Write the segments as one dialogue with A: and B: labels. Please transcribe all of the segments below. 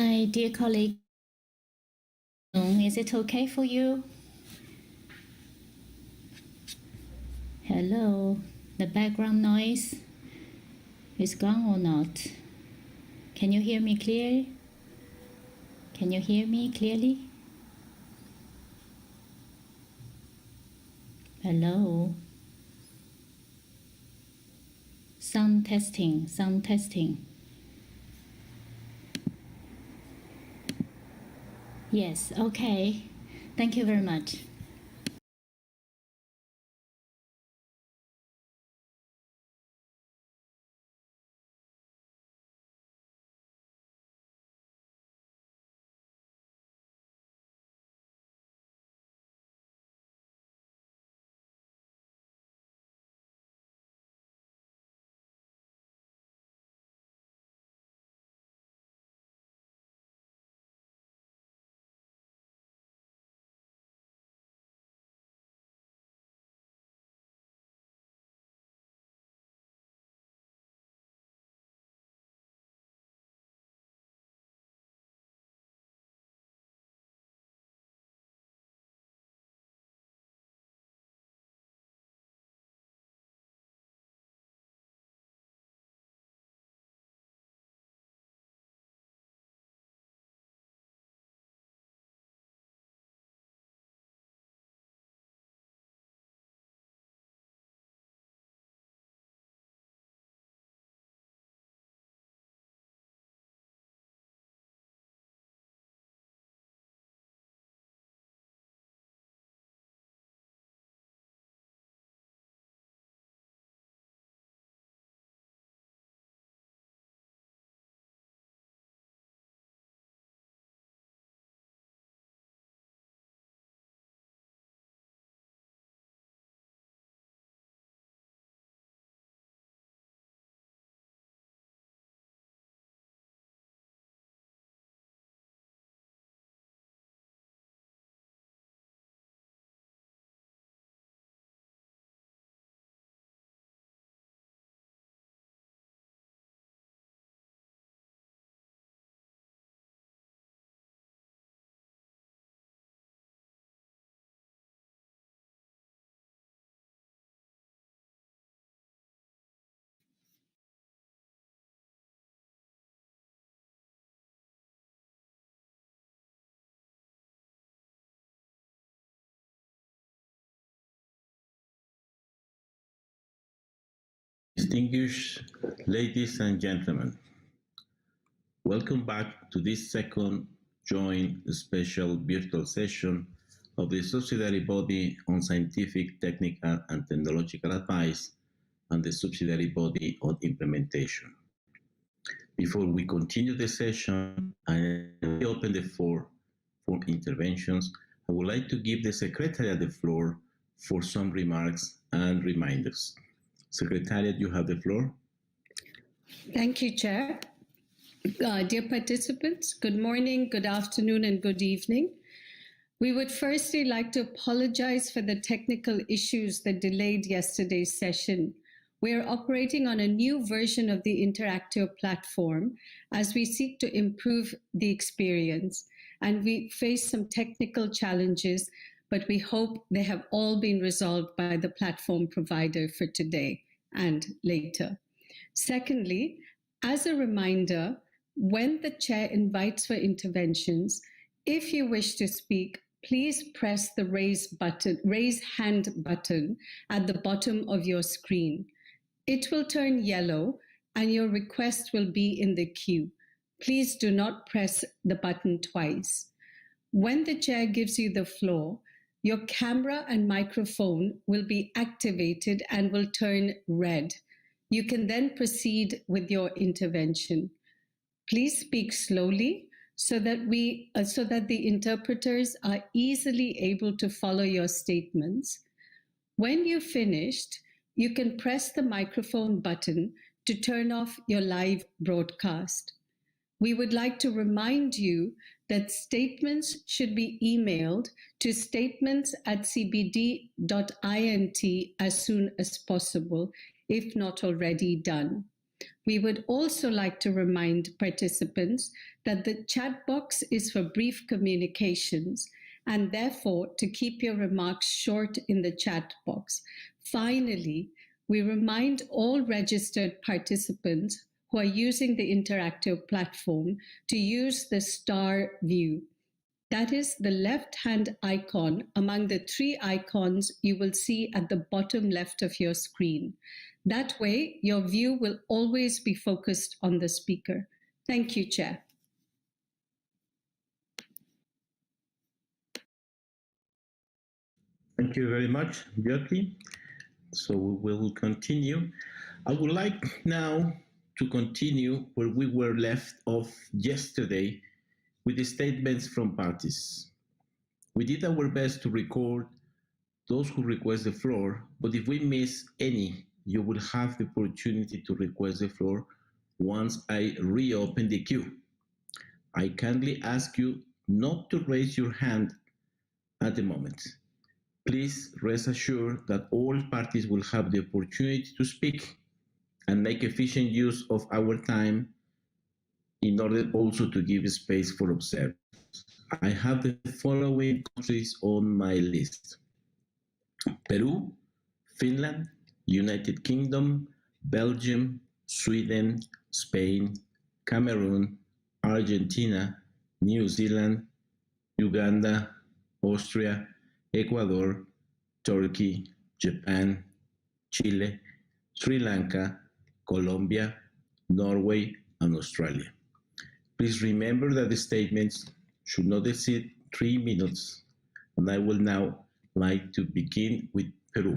A: Hi, dear colleague. Is it okay for you? Hello, the background noise is gone or not? Can you hear me clearly? Can you hear me clearly? Hello. Sound testing, sound testing. Yes, okay. Thank you very much.
B: Distinguished ladies and gentlemen, welcome back to this second joint special virtual session of the Subsidiary Body on Scientific, Technical and Technological Advice and the Subsidiary Body on Implementation. Before we continue the session and we open the floor for interventions, I would like to give the Secretariat the floor for some remarks and reminders. Secretariat, you have the floor.
C: Thank you, Chair. Dear participants, good morning, good afternoon, and good evening. We would firstly like to apologize for the technical issues that delayed yesterday's session. We are operating on a new version of the interactive platform as we seek to improve the experience, and we face some technical challenges, but we hope they have all been resolved by the platform provider for today and later. Secondly, as a reminder, when the chair invites for interventions, if you wish to speak, please press the raise hand button at the bottom of your screen. It will turn yellow and your request will be in the queue. Please do not press the button twice. When the chair gives you the floor, your camera and microphone will be activated and will turn red. You can then proceed with your intervention. Please speak slowly so that the interpreters are easily able to follow your statements. When you've finished, you can press the microphone button to turn off your live broadcast. We would like to remind you that statements should be emailed to statements@cbd.int as soon as possible, if not already done. We would also like to remind participants that the chat box is for brief communications and therefore to keep your remarks short in the chat box. Finally, we remind all registered participants who are using the interactive platform to use the star view. That is the left-hand icon among the 3 icons you will see at the bottom left of your screen. That way, your view will always be focused on the speaker. Thank you, Chair.
B: Thank you very much, Jyoti. So we will continue. I would like now to continue where we were left off yesterday with the statements from parties. We did our best to record those who request the floor, but if we miss any, you will have the opportunity to request the floor once I reopen the queue. I kindly ask you not to raise your hand at the moment. Please rest assured that all parties will have the opportunity to speak and make efficient use of our time in order also to give space for observers. I have the following countries on my list: Peru, Finland, United Kingdom, Belgium, Sweden, Spain, Cameroon, Argentina, New Zealand, Uganda, Austria, Ecuador, Turkey, Japan, Chile, Sri Lanka, Colombia, Norway, and Australia. Please remember that the statements should not exceed 3 minutes, and I will now like to begin with Peru.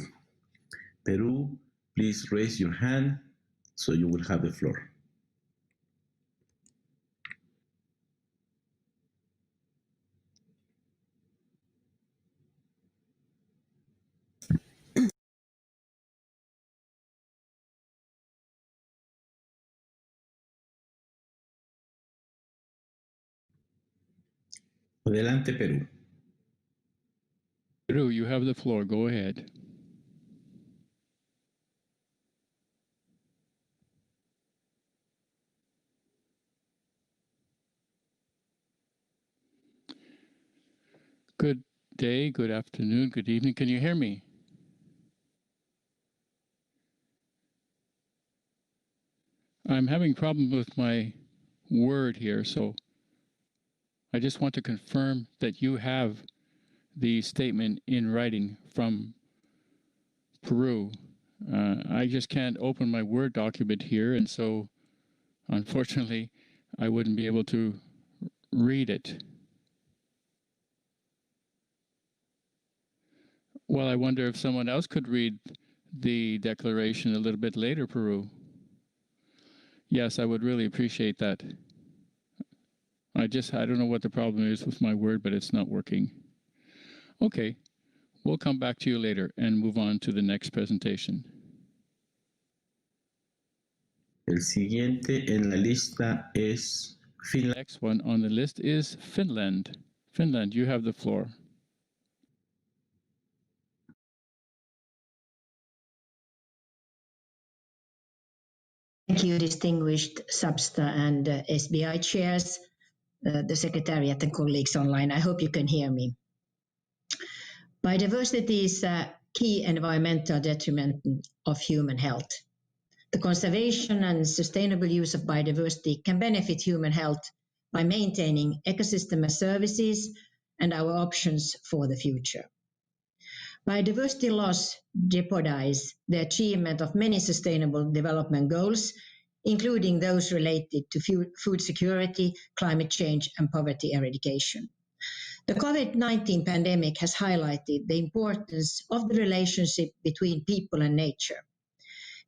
B: Peru, please raise your hand so you will have the floor. Adelante, Perú.
D: Peru, you have the floor. Go ahead. Good day, good afternoon, good evening. Can you hear me? I'm having problems with my word here, so I just want to confirm that you have the statement in writing from Peru. I just can't open my Word document here, and so unfortunately I wouldn't be able to read it. Well, I wonder if someone else could read the declaration a little bit later, Peru. Yes, I would really appreciate that. I don't know what the problem is with my Word, but it's not working. Okay, we'll come back to you later and move on to the next presentation.
B: El siguiente en la lista es Finland.
D: Next one on the list is Finland. Finland, you have the floor.
E: Thank you, distinguished SBSTA and SBI chairs, the Secretariat and colleagues online. I hope you can hear me. Biodiversity is a key environmental detriment of human health. The conservation and sustainable use of biodiversity can benefit human health by maintaining ecosystem services and our options for the future. Biodiversity loss jeopardizes the achievement of many sustainable development goals, including those related to food security, climate change, and poverty eradication. The COVID-19 pandemic has highlighted the importance of the relationship between people and nature.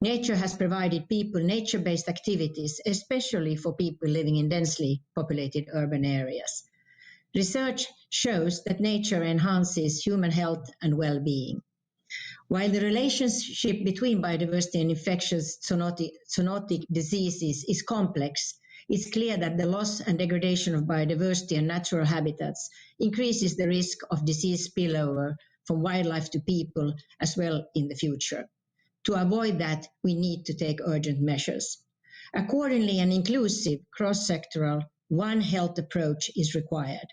E: Nature has provided people nature-based activities, especially for people living in densely populated urban areas. Research shows that nature enhances human health and well-being. While the relationship between biodiversity and infectious zoonotic diseases is complex, it's clear that the loss and degradation of biodiversity and natural habitats increases the risk of disease spillover from wildlife to people as well in the future. To avoid that, we need to take urgent measures. Accordingly, an inclusive, cross-sectoral, One Health approach is required.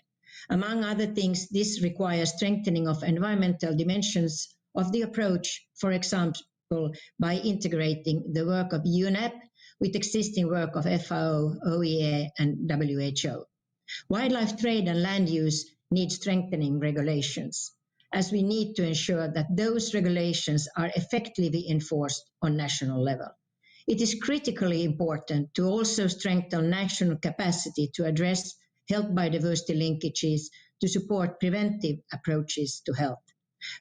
E: Among other things, this requires strengthening of environmental dimensions of the approach, for example, by integrating the work of UNEP with existing work of FAO, OEA, and WHO. Wildlife trade and land use need strengthening regulations, as we need to ensure that those regulations are effectively enforced on national level. It is critically important to also strengthen national capacity to address health biodiversity linkages to support preventive approaches to health.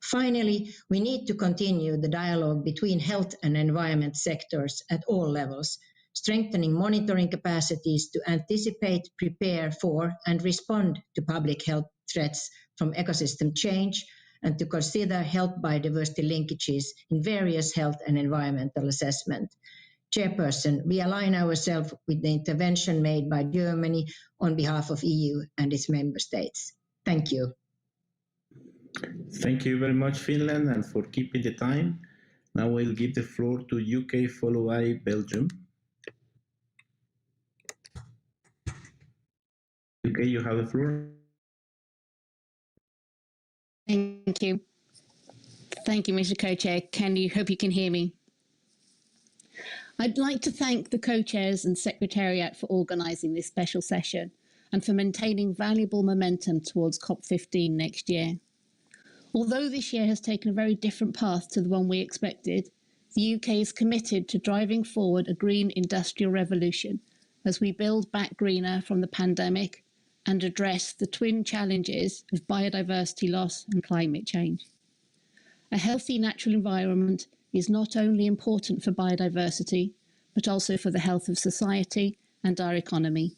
E: Finally, we need to continue the dialogue between health and environment sectors at all levels, strengthening monitoring capacities to anticipate, prepare for, and respond to public health threats from ecosystem change, and to consider health biodiversity linkages in various health and environmental assessment. Chairperson, we align ourselves with the intervention made by Germany on behalf of EU and its member states. Thank you.
B: Thank you very much, Finland, and for keeping the time. Now I'll give the floor to UK, followed by Belgium. UK, you have the floor.
F: Thank you. Thank you, Mr. Co-Chair. Hope you can hear me? I'd like to thank the co-chairs and Secretariat for organising this special session and for maintaining valuable momentum towards COP15 next year. Although this year has taken a very different path to the one we expected, the UK is committed to driving forward a green industrial revolution as we build back greener from the pandemic and address the twin challenges of biodiversity loss and climate change. A healthy natural environment is not only important for biodiversity, but also for the health of society and our economy.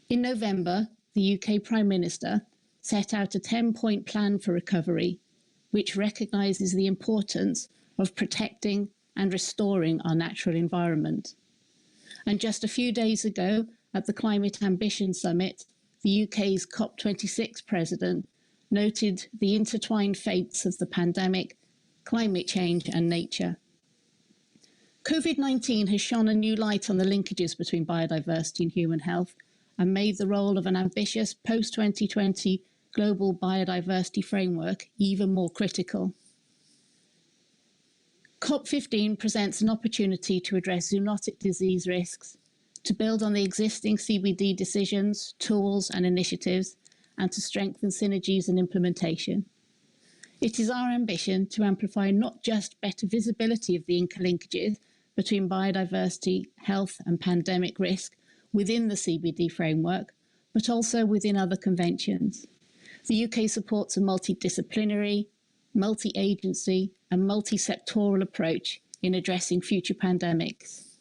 F: In November, the UK Prime Minister set out a 10-point plan for recovery, which recognises the importance of protecting and restoring our natural environment. And just a few days ago, at the Climate Ambition Summit, the UK's COP26 president noted the intertwined fates of the pandemic, climate change and nature. COVID-19 has shone a new light on the linkages between biodiversity and human health and made the role of an ambitious post-2020 global biodiversity framework even more critical. COP15 presents an opportunity to address zoonotic disease risks, to build on the existing CBD decisions, tools and initiatives, and to strengthen synergies and implementation. It is our ambition to amplify not just better visibility of the interlinkages between biodiversity, health and pandemic risk within the CBD framework, but also within other conventions. The UK supports a multidisciplinary, multi-agency and multi-sectoral approach in addressing future pandemics.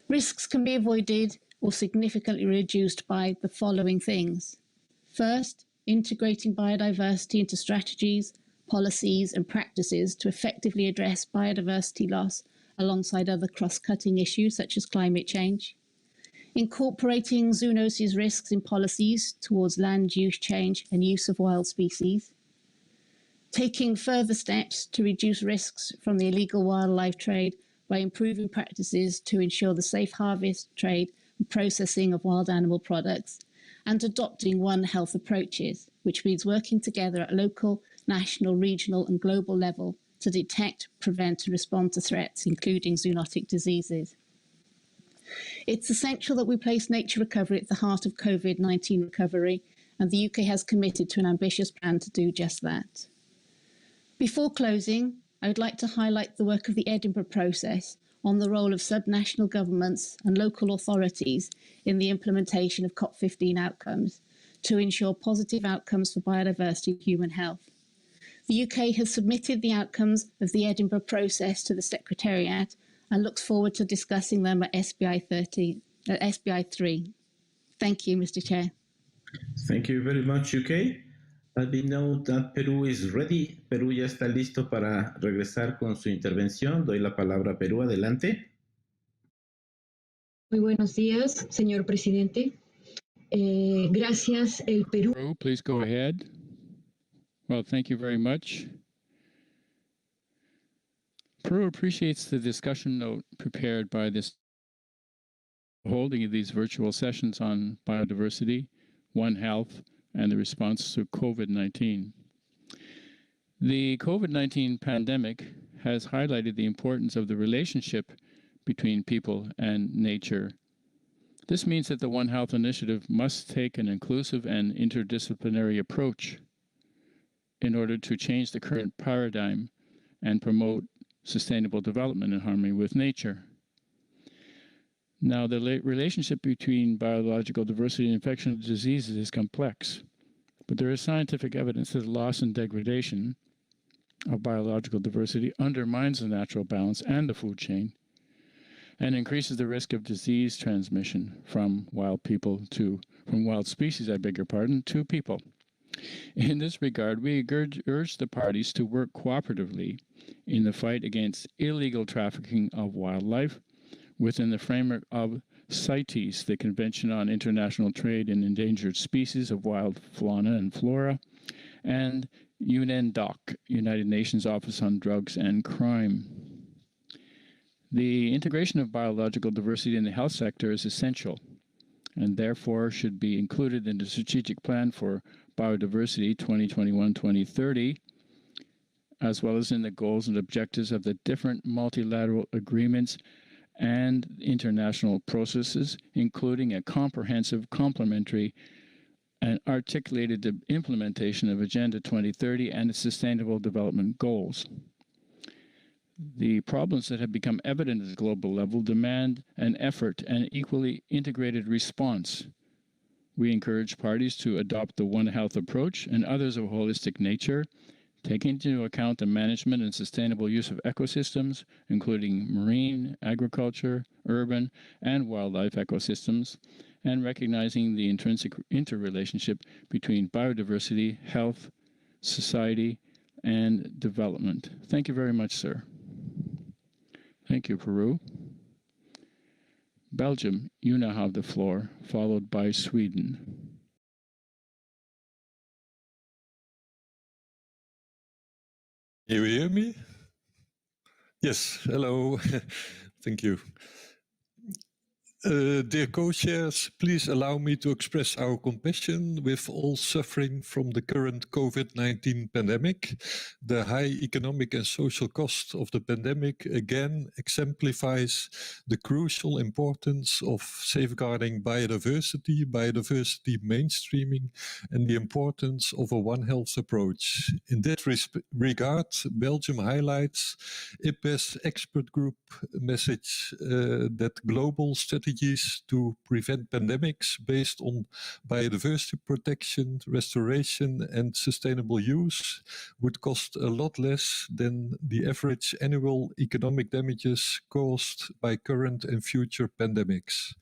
F: Risks can be avoided or significantly reduced by the following things. First, integrating biodiversity into strategies, policies and practices to effectively address biodiversity loss alongside other cross-cutting issues such as climate change. Incorporating zoonosis risks in policies towards land use change and use of wild species. Taking further steps to reduce risks from the illegal wildlife trade by improving practices to ensure the safe harvest, trade and processing of wild animal products, and adopting One Health approaches, which means working together at local, national, regional and global level to detect, prevent and respond to threats, including zoonotic diseases. It's essential that we place nature recovery at the heart of COVID-19 recovery, and the UK has committed to an ambitious plan to do just that. Before closing, I would like to highlight the work of the Edinburgh process on the role of subnational governments and local authorities in the implementation of COP15 outcomes to ensure positive outcomes for biodiversity and human health. The UK has submitted the outcomes of the Edinburgh process to the Secretariat and looks forward to discussing them at SBI-03. Thank you, Mr. Chair.
B: Thank you very much, UK. Let me know that Perú is ready. Perú ya está listo para regresar con su intervención. Doy la palabra a Perú. Adelante.
G: Muy buenos días, señor presidente. Gracias, el Perú.
D: Peru, please go ahead. Well, thank you very much. Peru appreciates the discussion note prepared by this holding of these virtual sessions on biodiversity, One Health, and the response to COVID-19. The COVID-19 pandemic has highlighted the importance of the relationship between people and nature. This means that the One Health initiative must take an inclusive and interdisciplinary approach in order to change the current paradigm and promote sustainable development in harmony with nature. Now, the relationship between biological diversity and infectious diseases is complex, but there is scientific evidence that loss and degradation of biological diversity undermines the natural balance and the food chain and increases the risk of disease transmission from wild species, to people. In this regard, we urge the parties to work cooperatively in the fight against illegal trafficking of wildlife within the framework of CITES, the Convention on International Trade in Endangered Species of Wild Fauna and Flora, and UNENDOC, United Nations Office on Drugs and Crime. The integration of biological diversity in the health sector is essential and therefore should be included in the Strategic Plan for Biodiversity 2021-2030, as well as in the goals and objectives of the different multilateral agreements and international processes, including a comprehensive, complementary, and articulated implementation of Agenda 2030 and its Sustainable Development Goals. The problems that have become evident at the global level demand an effort and equally integrated response. We encourage parties to adopt the One Health approach and others of holistic nature, taking into account the management and sustainable use of ecosystems, including marine, agriculture, urban, and wildlife ecosystems, and recognizing the intrinsic interrelationship between biodiversity, health, society, and development. Thank you very much, sir. Thank you, Peru. Belgium, you now have the floor, followed by Sweden.
H: You hear me? Yes, hello. Thank you. Dear co-chairs, please allow me to express our compassion with all suffering from the current COVID-19 pandemic. The high economic and social cost of the pandemic again exemplifies the crucial importance of safeguarding biodiversity mainstreaming, and the importance of a One Health approach. In that regard, Belgium highlights IPBES expert group message that global strategies to prevent pandemics based on biodiversity protection, restoration, and sustainable use would cost a lot less than the average annual economic damages caused by current and future pandemics.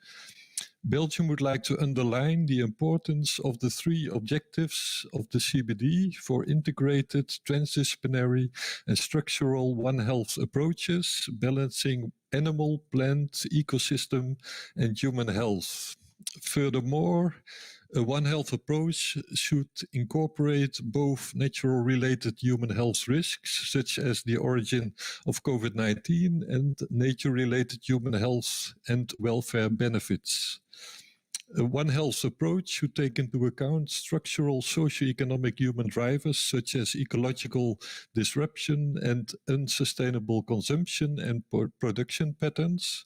H: Belgium would like to underline the importance of the three objectives of the CBD for integrated, transdisciplinary, and structural One Health approaches, balancing animal, plant, ecosystem, and human health. Furthermore, a One Health approach should incorporate both natural-related human health risks, such as the origin of COVID-19, and nature-related human health and welfare benefits. A One Health approach should take into account structural socio-economic human drivers such as ecological disruption and unsustainable consumption and production patterns.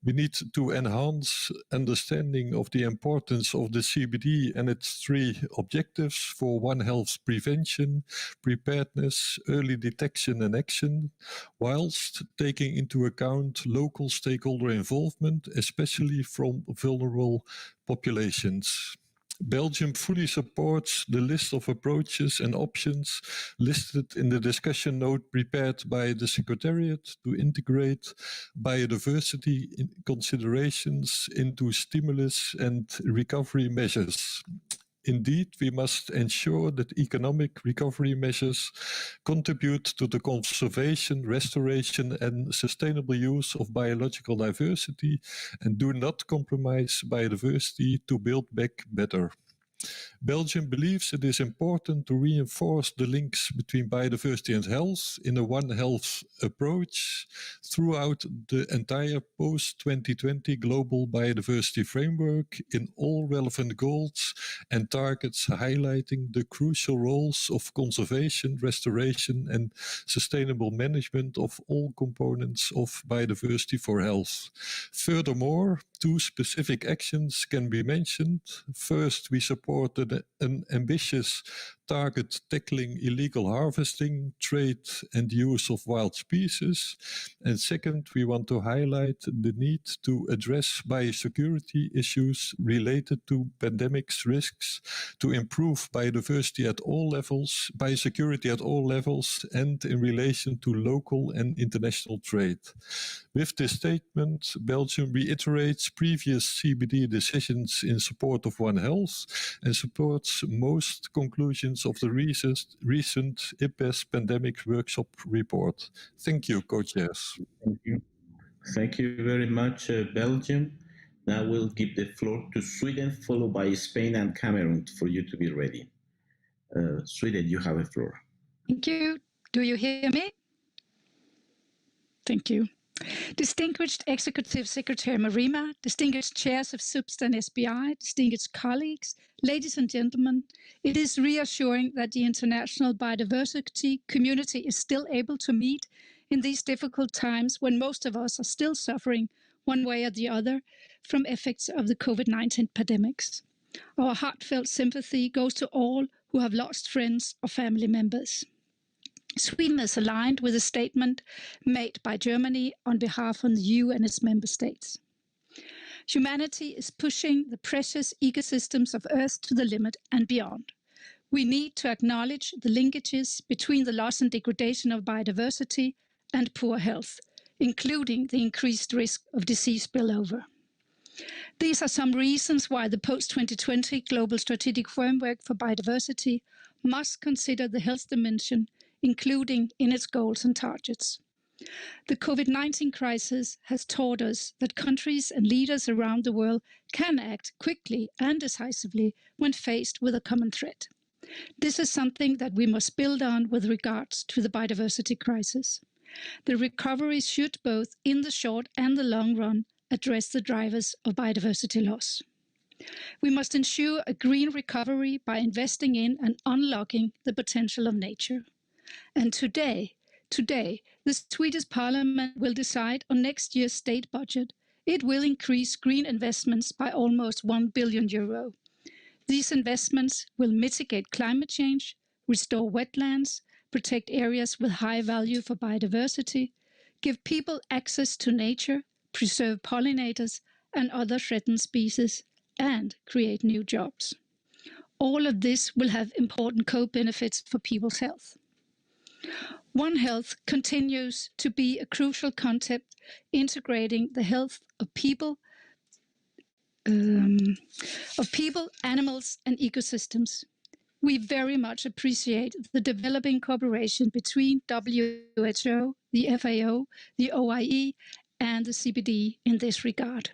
H: We need to enhance understanding of the importance of the CBD and its three objectives for One Health prevention, preparedness, early detection and action, whilst taking into account local stakeholder involvement, especially from vulnerable populations. Belgium fully supports the list of approaches and options listed in the discussion note prepared by the Secretariat to integrate biodiversity considerations into stimulus and recovery measures. Indeed, we must ensure that economic recovery measures contribute to the conservation, restoration, and sustainable use of biological diversity and do not compromise biodiversity to build back better. Belgium believes it is important to reinforce the links between biodiversity and health in a One Health approach throughout the entire post-2020 global biodiversity framework in all relevant goals and targets, highlighting the crucial roles of conservation, restoration and sustainable management of all components of biodiversity for health. Furthermore, two specific actions can be mentioned. First, we supported an ambitious target tackling illegal harvesting, trade and use of wild species. And second, we want to highlight the need to address biosecurity issues related to pandemics risks, to improve biodiversity at all levels, biosecurity at all levels, and in relation to local and international trade. With this statement, Belgium reiterates previous CBD decisions in support of One Health and supports most conclusions of the recent IPBES pandemic workshop report. Thank you, co-chairs.
B: Thank you. Thank you very much, Belgium. Now we'll give the floor to Sweden, followed by Spain and Cameroon for you to be ready. Sweden, you have the floor.
I: Thank you. Do you hear me? Thank you. Distinguished Executive Secretary Marima, distinguished chairs of SBSTTA and SBI, distinguished colleagues, ladies and gentlemen, it is reassuring that the international biodiversity community is still able to meet in these difficult times when most of us are still suffering one way or the other from effects of the COVID-19 pandemics. Our heartfelt sympathy goes to all who have lost friends or family members. Sweden is aligned with a statement made by Germany on behalf of the EU and its member states. Humanity is pushing the precious ecosystems of Earth to the limit and beyond. We need to acknowledge the linkages between the loss and degradation of biodiversity and poor health, including the increased risk of disease spillover. These are some reasons why the post-2020 Global Strategic Framework for Biodiversity must consider the health dimension, including in its goals and targets. The COVID-19 crisis has taught us that countries and leaders around the world can act quickly and decisively when faced with a common threat. This is something that we must build on with regards to the biodiversity crisis. The recovery should, both in the short and the long run, address the drivers of biodiversity loss. We must ensure a green recovery by investing in and unlocking the potential of nature. And today, the Swedish Parliament will decide on next year's state budget. It will increase green investments by almost €1 billion. These investments will mitigate climate change, restore wetlands, protect areas with high value for biodiversity, give people access to nature, preserve pollinators and other threatened species, and create new jobs. All of this will have important co-benefits for people's health. One Health continues to be a crucial concept integrating the health of people, animals, and ecosystems. We very much appreciate the developing cooperation between WHO, the FAO, the OIE, and the CBD in this regard.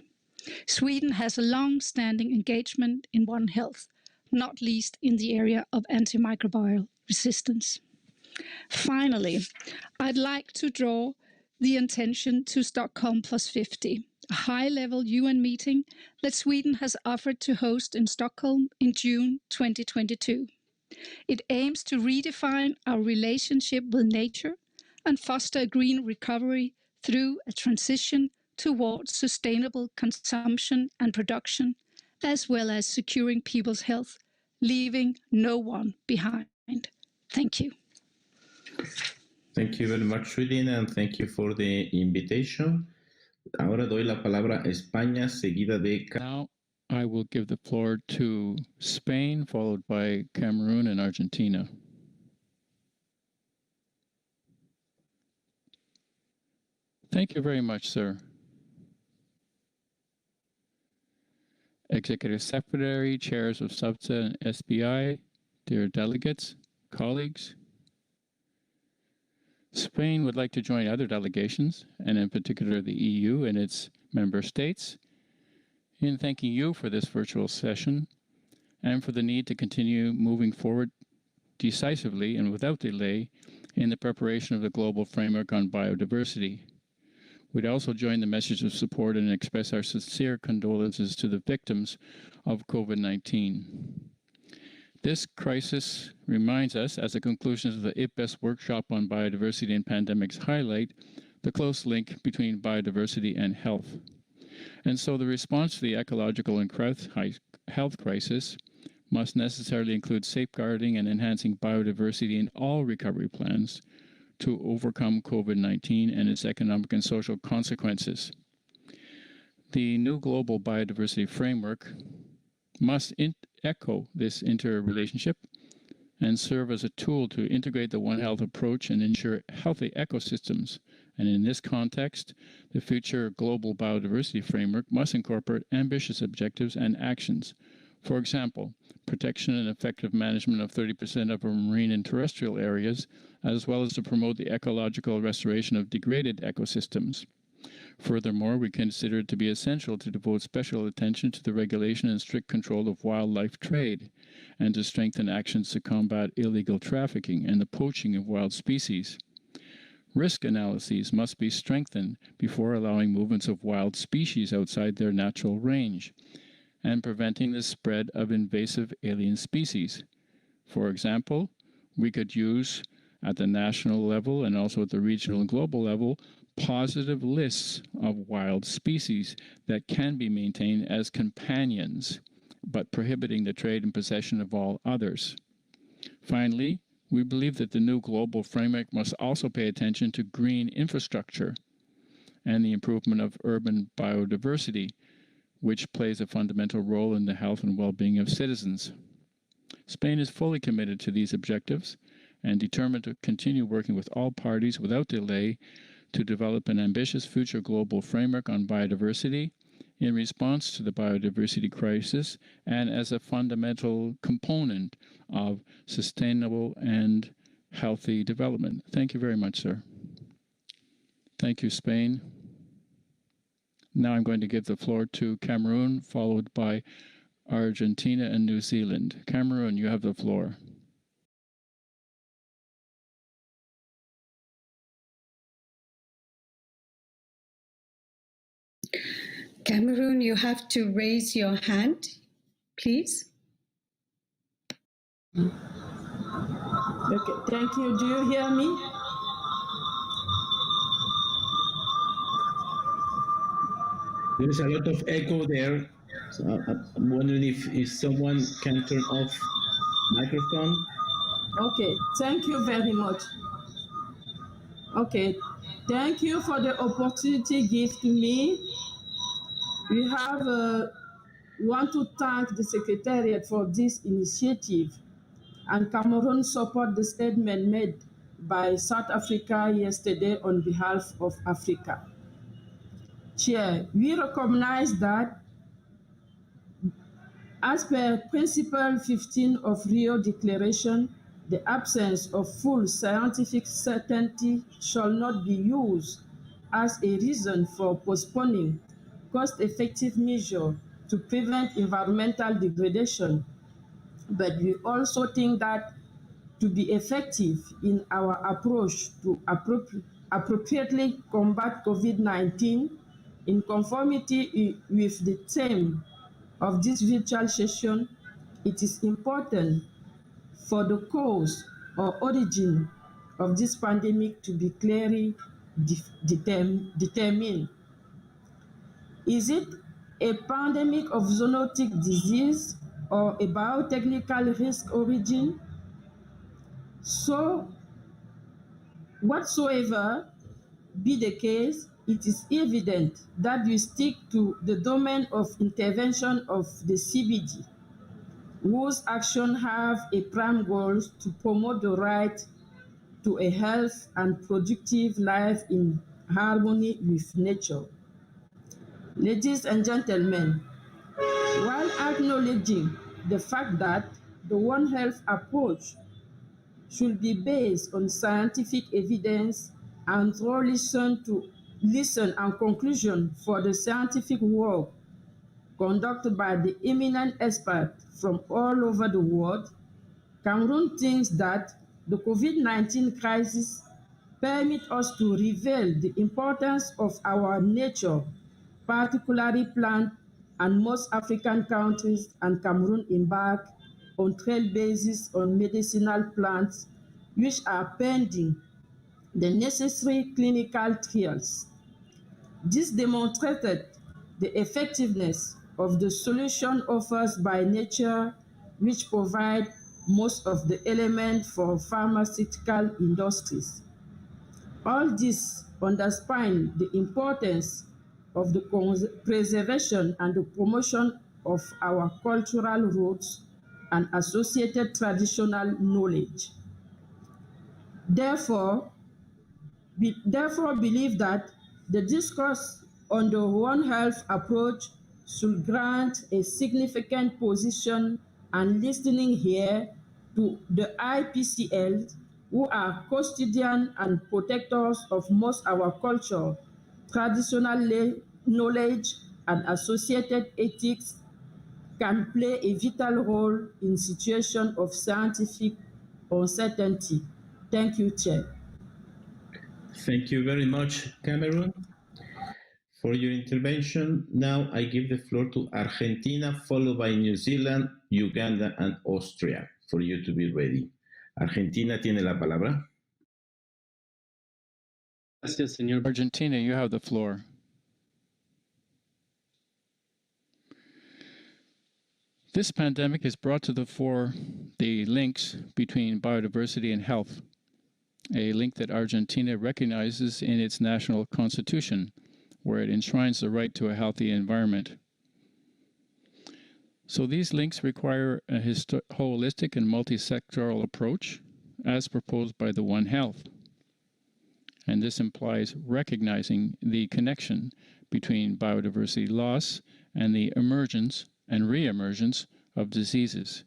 I: Sweden has a long-standing engagement in One Health, not least in the area of antimicrobial resistance. Finally, I'd like to draw the attention to Stockholm Plus 50, a high-level UN meeting that Sweden has offered to host in Stockholm in June 2022. It aims to redefine our relationship with nature and foster a green recovery through a transition towards sustainable consumption and production, as well as securing people's health, leaving no one behind. Thank you.
B: Thank you very much, Sweden, and thank you for the invitation. Ahora doy la palabra a España, seguida de...
D: Now I will give the floor to Spain, followed by Cameroon and Argentina. Thank you very much, sir. Executive Secretary, chairs of SBSTTA and SBI, dear delegates, colleagues. Spain would like to join other delegations, and in particular the EU and its member states, in thanking you for this virtual session and for the need to continue moving forward decisively and without delay in the preparation of the global framework on biodiversity. We'd also join the message of support and express our sincere condolences to the victims of COVID-19. This crisis reminds us, as the conclusions of the IPBES workshop on biodiversity and pandemics highlight, the close link between biodiversity and health. And so the response to the ecological and health crisis must necessarily include safeguarding and enhancing biodiversity in all recovery plans to overcome COVID-19 and its economic and social consequences. The new global biodiversity framework must echo this interrelationship and serve as a tool to integrate the One Health approach and ensure healthy ecosystems. And in this context, the future global biodiversity framework must incorporate ambitious objectives and actions. For example, protection and effective management of 30% of our marine and terrestrial areas, as well as to promote the ecological restoration of degraded ecosystems. Furthermore, we consider it to be essential to devote special attention to the regulation and strict control of wildlife trade, and to strengthen actions to combat illegal trafficking and the poaching of wild species. Risk analyses must be strengthened before allowing movements of wild species outside their natural range, and preventing the spread of invasive alien species. For example, we could use at the national level and also at the regional and global level positive lists of wild species that can be maintained as companions, but prohibiting the trade and possession of all others. Finally, we believe that the new global framework must also pay attention to green infrastructure and the improvement of urban biodiversity, which plays a fundamental role in the health and well-being of citizens. Spain is fully committed to these objectives and determined to continue working with all parties without delay to develop an ambitious future global framework on biodiversity in response to the biodiversity crisis and as a fundamental component of sustainable and healthy development. Thank you very much, sir. Thank you, Spain. Now I'm going to give the floor to Cameroon, followed by Argentina and New Zealand. Cameroon, you have the floor.
C: Cameroon, you have to raise your hand, please.
J: Okay, thank you. Do you hear me?
B: There is a lot of echo there. So I'm wondering if someone can turn off microphone.
J: Okay, thank you very much. Okay, thank you for the opportunity given to me. We want to thank the Secretariat for this initiative, and Cameroon support the statement made by South Africa yesterday on behalf of Africa. Chair, we recognize that as per Principle 15 of Rio Declaration, the absence of full scientific certainty shall not be used as a reason for postponing cost-effective measures to prevent environmental degradation. But we also think that to be effective in our approach to appropriately combat COVID-19, in conformity with the theme of this virtual session, it is important for the cause or origin of this pandemic to be clearly determined. Is it a pandemic of zoonotic disease or a biotechnical risk origin? So, whatsoever be the case, it is evident that we stick to the domain of intervention of the CBD, whose actions have a prime goal to promote the right to a healthy and productive life in harmony with nature. Ladies and gentlemen, while acknowledging the fact that the One Health approach should be based on scientific evidence and draw listen and conclusion for the scientific work conducted by the eminent experts from all over the world, Cameroon thinks that the COVID-19 crisis permits us to reveal the importance of our nature, particularly plant, and most African countries and Cameroon embark on trailblazes on medicinal plants, which are pending the necessary clinical trials. This demonstrated the effectiveness of the solution offered by nature, which provide most of the elements for pharmaceutical industries. All this underlines the importance of the preservation and the promotion of our cultural roots and associated traditional knowledge. Therefore, believe that the discourse on the One Health approach should grant a significant position and listening here to the IPCL, who are custodians and protectors of most our culture, traditional knowledge, and associated ethics, can play a vital role in situations of scientific uncertainty. Thank you, Chair.
B: Thank you very much, Cameron, for your intervention. Now I give the floor to Argentina, followed by New Zealand, Uganda, and Austria, for you to be ready. Argentina tiene la palabra.
D: Gracias, señor. Argentina, you have the floor. This pandemic has brought to the fore the links between biodiversity and health, a link that Argentina recognizes in its national constitution, where it enshrines the right to a healthy environment. So these links require a holistic and multi-sectoral approach, as proposed by the One Health. And this implies recognizing the connection between biodiversity loss and the emergence and re-emergence of diseases.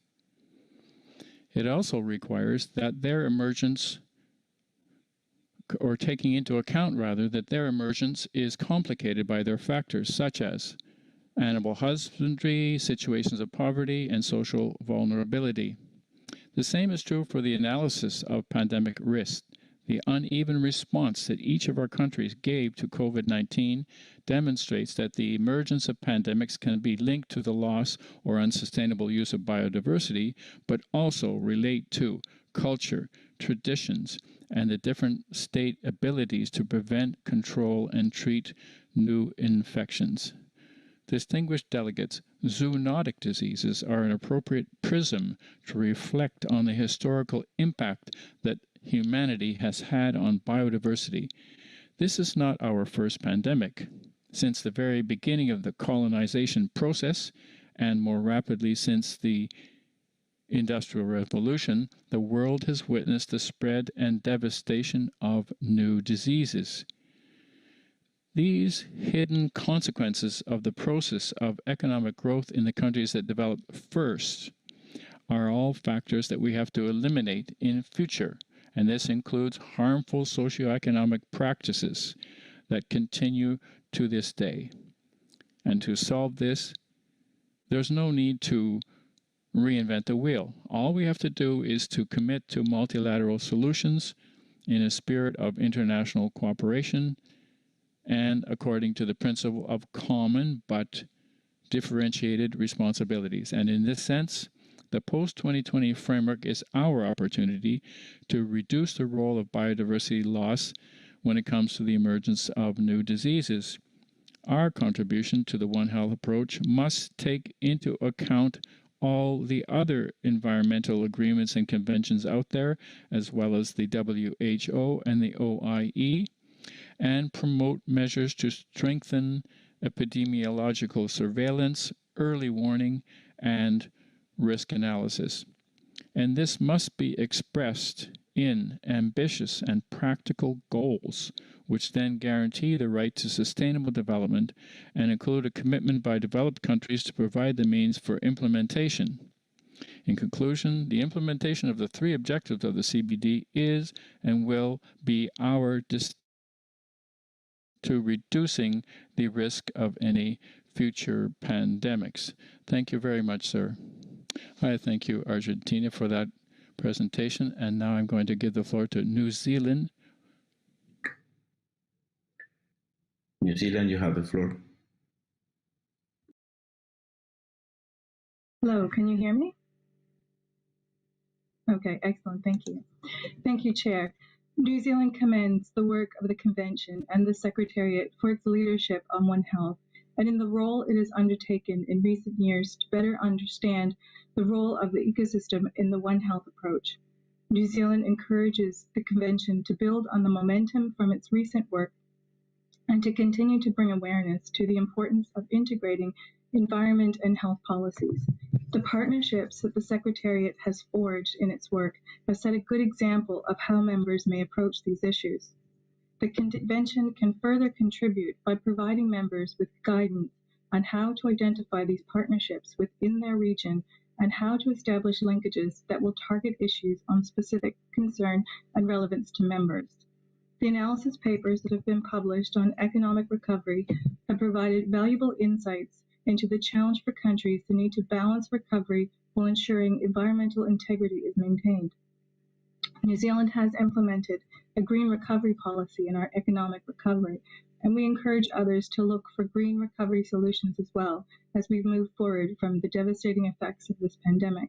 D: It also requires that their emergence, or taking into account rather, that their emergence is complicated by their factors such as animal husbandry, situations of poverty, and social vulnerability. The same is true for the analysis of pandemic risk. The uneven response that each of our countries gave to COVID-19 demonstrates that the emergence of pandemics can be linked to the loss or unsustainable use of biodiversity, but also relate to culture, traditions, and the different state abilities to prevent, control, and treat new infections. Distinguished delegates, zoonotic diseases are an appropriate prism to reflect on the historical impact that humanity has had on biodiversity. This is not our first pandemic. Since the very beginning of the colonization process, and more rapidly since the Industrial Revolution, the world has witnessed the spread and devastation of new diseases. These hidden consequences of the process of economic growth in the countries that developed first are all factors that we have to eliminate in future, and this includes harmful socioeconomic practices that continue to this day. And to solve this, there's no need to reinvent the wheel. All we have to do is to commit to multilateral solutions in a spirit of international cooperation and according to the principle of common but differentiated responsibilities. And in this sense, the post-2020 framework is our opportunity to reduce the role of biodiversity loss when it comes to the emergence of new diseases. Our contribution to the One Health approach must take into account all the other environmental agreements and conventions out there, as well as the WHO and the OIE, and promote measures to strengthen epidemiological surveillance, early warning, and risk analysis. And this must be expressed in ambitious and practical goals, which then guarantee the right to sustainable development and include a commitment by developed countries to provide the means for implementation. In conclusion, the implementation of the three objectives of the CBD is and will be our to reducing the risk of any future pandemics. Thank you very much, sir. I thank you, Argentina, for that presentation. And now I'm going to give the floor to New Zealand.
B: New Zealand, you have the floor.
K: Hello, can you hear me? Okay, excellent, thank you. Thank you, Chair. New Zealand commends the work of the Convention and the Secretariat for its leadership on One Health and in the role it has undertaken in recent years to better understand the role of the ecosystem in the One Health approach. New Zealand encourages the Convention to build on the momentum from its recent work and to continue to bring awareness to the importance of integrating environment and health policies. The partnerships that the Secretariat has forged in its work have set a good example of how members may approach these issues. The Convention can further contribute by providing members with guidance on how to identify these partnerships within their region and how to establish linkages that will target issues on specific concern and relevance to members. The analysis papers that have been published on economic recovery have provided valuable insights into the challenge for countries that need to balance recovery while ensuring environmental integrity is maintained. New Zealand has implemented a green recovery policy in our economic recovery, and we encourage others to look for green recovery solutions as well as we move forward from the devastating effects of this pandemic.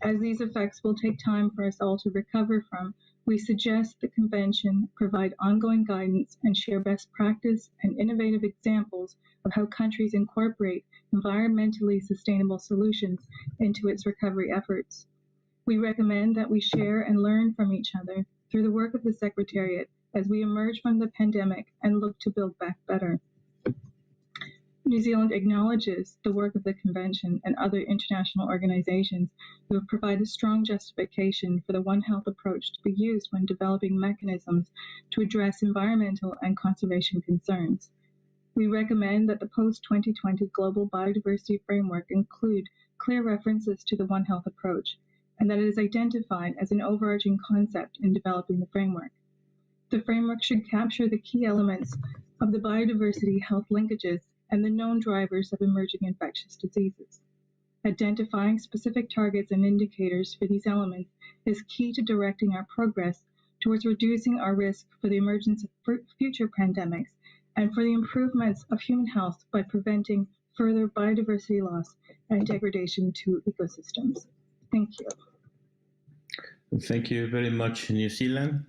K: As these effects will take time for us all to recover from, we suggest the Convention provide ongoing guidance and share best practice and innovative examples of how countries incorporate environmentally sustainable solutions into its recovery efforts. We recommend that we share and learn from each other through the work of the Secretariat as we emerge from the pandemic and look to build back better. New Zealand acknowledges the work of the Convention and other international organizations who have provided strong justification for the One Health approach to be used when developing mechanisms to address environmental and conservation concerns. We recommend that the post-2020 Global Biodiversity Framework include clear references to the One Health approach, and that it is identified as an overarching concept in developing the framework. The framework should capture the key elements of the biodiversity-health linkages and the known drivers of emerging infectious diseases. Identifying specific targets and indicators for these elements is key to directing our progress towards reducing our risk for the emergence of future pandemics and for the improvements of human health by preventing further biodiversity loss and degradation to ecosystems. Thank you.
B: Thank you very much, New Zealand.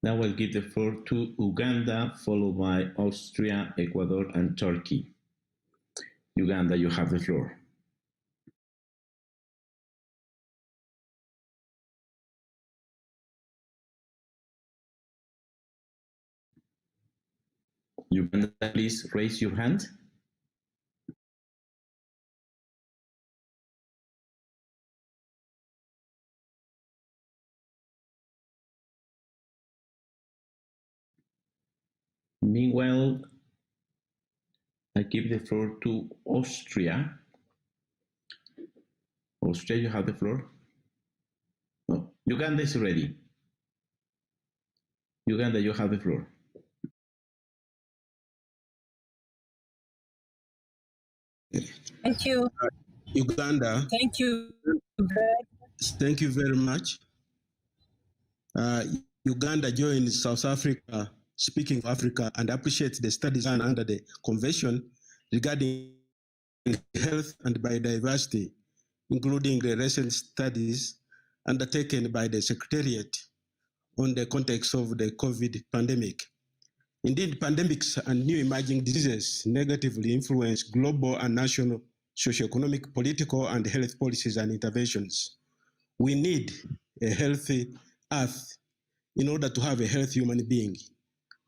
B: Now I'll give the floor to Uganda, followed by Austria, Ecuador, and Turkey. Uganda, you have the floor. Uganda, please raise your hand. Meanwhile, I give the floor to Austria. Austria, you have the floor. No, Uganda is ready. Uganda, you have the floor.
L: Thank you.
M: Uganda.
L: Thank you.
M: Thank you very much. Uganda joined South Africa, speaking of Africa, and appreciates the studies done under the Convention regarding health and biodiversity, including the recent studies undertaken by the Secretariat on the context of the COVID pandemic. Indeed, pandemics and new emerging diseases negatively influence global and national socioeconomic, political, and health policies and interventions. We need a healthy earth in order to have a healthy human being.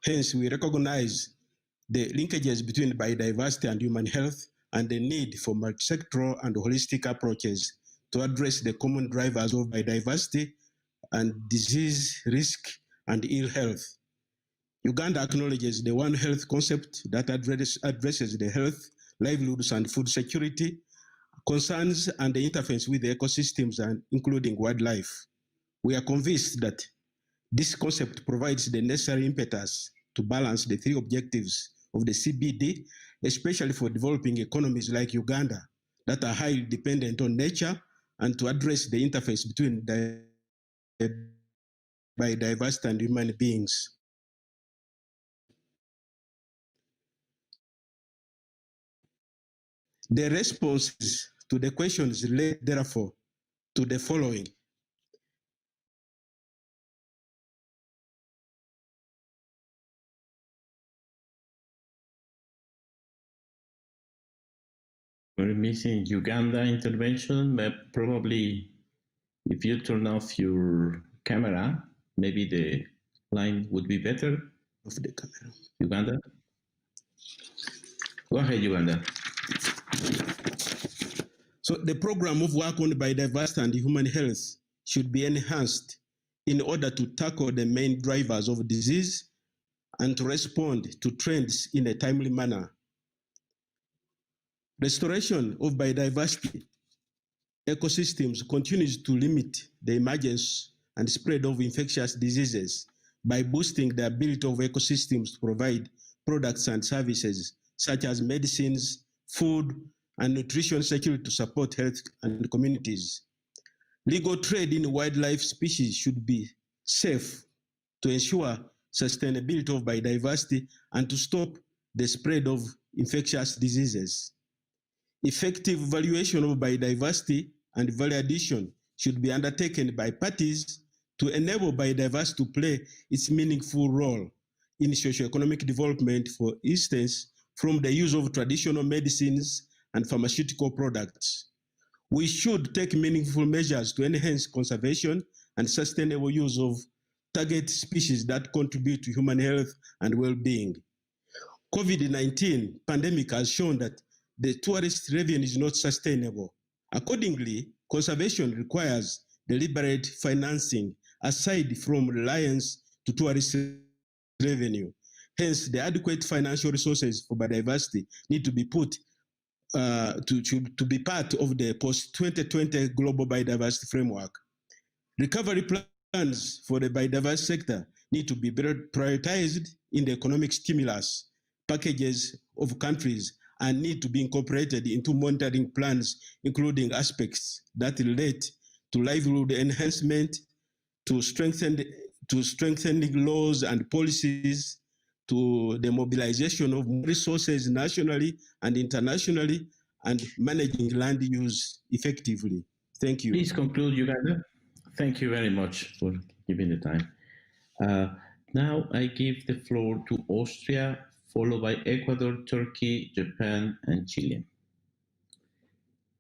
M: Hence, we recognize the linkages between biodiversity and human health and the need for multi-sectoral and holistic approaches to address the common drivers of biodiversity and disease risk and ill health. Uganda acknowledges the One Health concept that addresses the health, livelihoods, and food security concerns and the interface with the ecosystems, and including wildlife. We are convinced that this concept provides the necessary impetus to balance the three objectives of the CBD, especially for developing economies like Uganda that are highly dependent on nature, and to address the interface between biodiversity and human beings. The responses to the questions relate, therefore, to the following.
B: We're missing Uganda intervention, but probably if you turn off your camera, maybe the line would be better.
M: Of the camera.
B: Uganda? Go ahead, Uganda.
M: So the program of work on biodiversity and human health should be enhanced in order to tackle the main drivers of disease and to respond to trends in a timely manner. Restoration of biodiversity ecosystems continues to limit the emergence and spread of infectious diseases by boosting the ability of ecosystems to provide products and services such as medicines, food, and nutrition security to support health and communities. Legal trade in wildlife species should be safe to ensure sustainability of biodiversity and to stop the spread of infectious diseases. Effective evaluation of biodiversity and value addition should be undertaken by parties to enable biodiversity to play its meaningful role in socioeconomic development, for instance, from the use of traditional medicines and pharmaceutical products. We should take meaningful measures to enhance conservation and sustainable use of target species that contribute to human health and well-being. COVID-19 pandemic has shown that the tourist revenue is not sustainable. Accordingly, conservation requires deliberate financing aside from reliance to tourist revenue. Hence, the adequate financial resources for biodiversity need to be put to be part of the post-2020 global biodiversity framework. Recovery plans for the biodiversity sector need to be prioritized in the economic stimulus packages of countries and need to be incorporated into monitoring plans, including aspects that relate to livelihood enhancement, to strengthening laws and policies, to the mobilization of resources nationally and internationally, and managing land use effectively. Thank you.
B: Please conclude, Uganda. Thank you very much for giving the time. Now I give the floor to Austria, followed by Ecuador, Turkey, Japan, and Chile.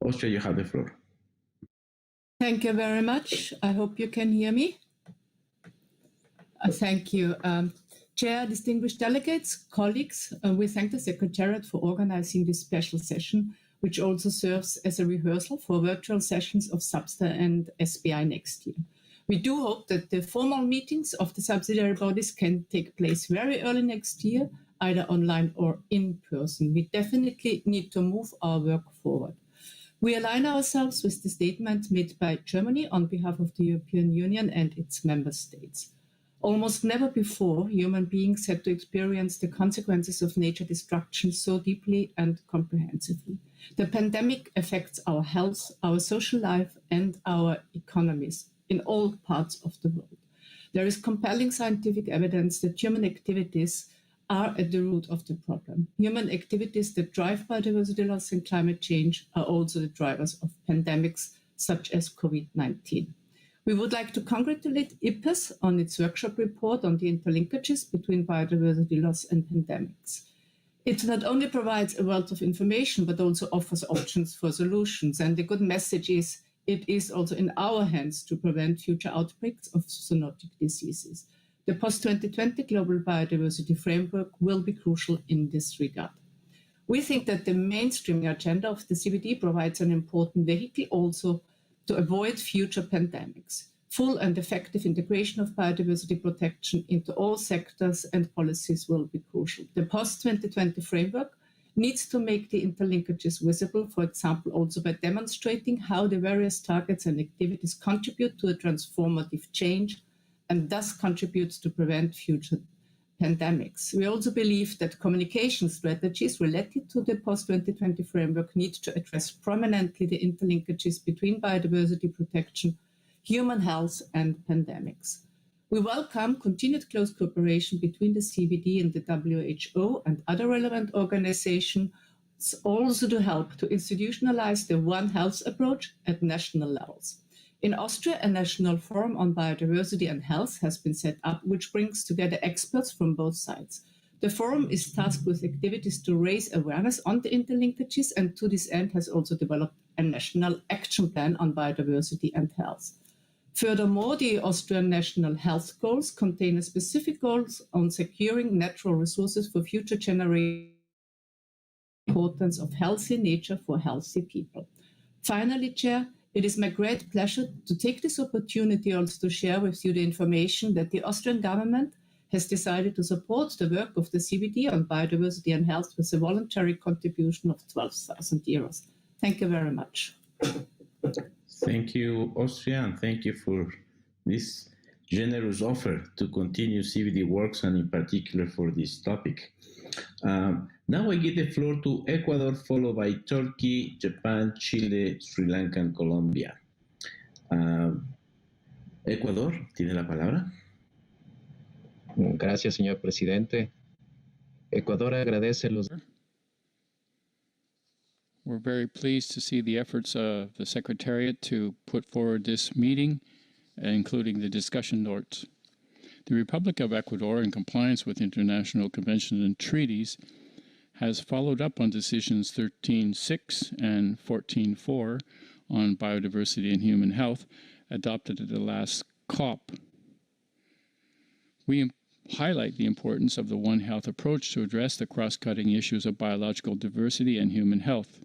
B: Austria, you have the floor.
N: Thank you very much. I hope you can hear me. Thank you. Chair, distinguished delegates, colleagues, we thank the Secretariat for organizing this special session, which also serves as a rehearsal for virtual sessions of SBSTTA and SBI next year. We do hope that the formal meetings of the subsidiary bodies can take place very early next year, either online or in person. We definitely need to move our work forward. We align ourselves with the statement made by Germany on behalf of the European Union and its member states. Almost never before human beings had to experience the consequences of nature destruction so deeply and comprehensively. The pandemic affects our health, our social life, and our economies in all parts of the world. There is compelling scientific evidence that human activities are at the root of the problem. Human activities that drive biodiversity loss and climate change are also the drivers of pandemics such as COVID-19. We would like to congratulate IPBES on its workshop report on the interlinkages between biodiversity loss and pandemics. It not only provides a wealth of information, but also offers options for solutions. And the good message is it is also in our hands to prevent future outbreaks of zoonotic diseases. The post-2020 Global Biodiversity Framework will be crucial in this regard. We think that the mainstreaming agenda of the CBD provides an important vehicle also to avoid future pandemics. Full and effective integration of biodiversity protection into all sectors and policies will be crucial. The post-2020 framework needs to make the interlinkages visible, for example, also by demonstrating how the various targets and activities contribute to a transformative change and thus contributes to prevent future pandemics. We also believe that communication strategies related to the post-2020 framework need to address prominently the interlinkages between biodiversity protection, human health, and pandemics. We welcome continued close cooperation between the CBD and the WHO and other relevant organizations, also to help to institutionalize the One Health approach at national levels. In Austria, a national forum on biodiversity and health has been set up, which brings together experts from both sides. The forum is tasked with activities to raise awareness on the interlinkages, and to this end has also developed a national action plan on biodiversity and health. Furthermore, the Austrian national health goals contain specific goals on securing natural resources for future generations, importance of healthy nature for healthy people. Finally, Chair, it is my great pleasure to take this opportunity also to share with you the information that the Austrian government has decided to support the work of the CBD on biodiversity and health with a voluntary contribution of 12,000 euros. Thank you very much.
B: Thank you, Austria, and thank you for this generous offer to continue CBD works, and in particular for this topic. Now I give the floor to Ecuador, followed by Turkey, Japan, Chile, Sri Lanka, and Colombia. Ecuador, tiene la palabra.
O: Gracias, señor presidente. Ecuador agradece los...
D: We're very pleased to see the efforts of the Secretariat to put forward this meeting, including the discussion notes. The Republic of Ecuador, in compliance with international conventions and treaties, has followed up on decisions 13.6 and 14.4 on biodiversity and human health adopted at the last COP. We highlight the importance of the One Health approach to address the cross-cutting issues of biological diversity and human health,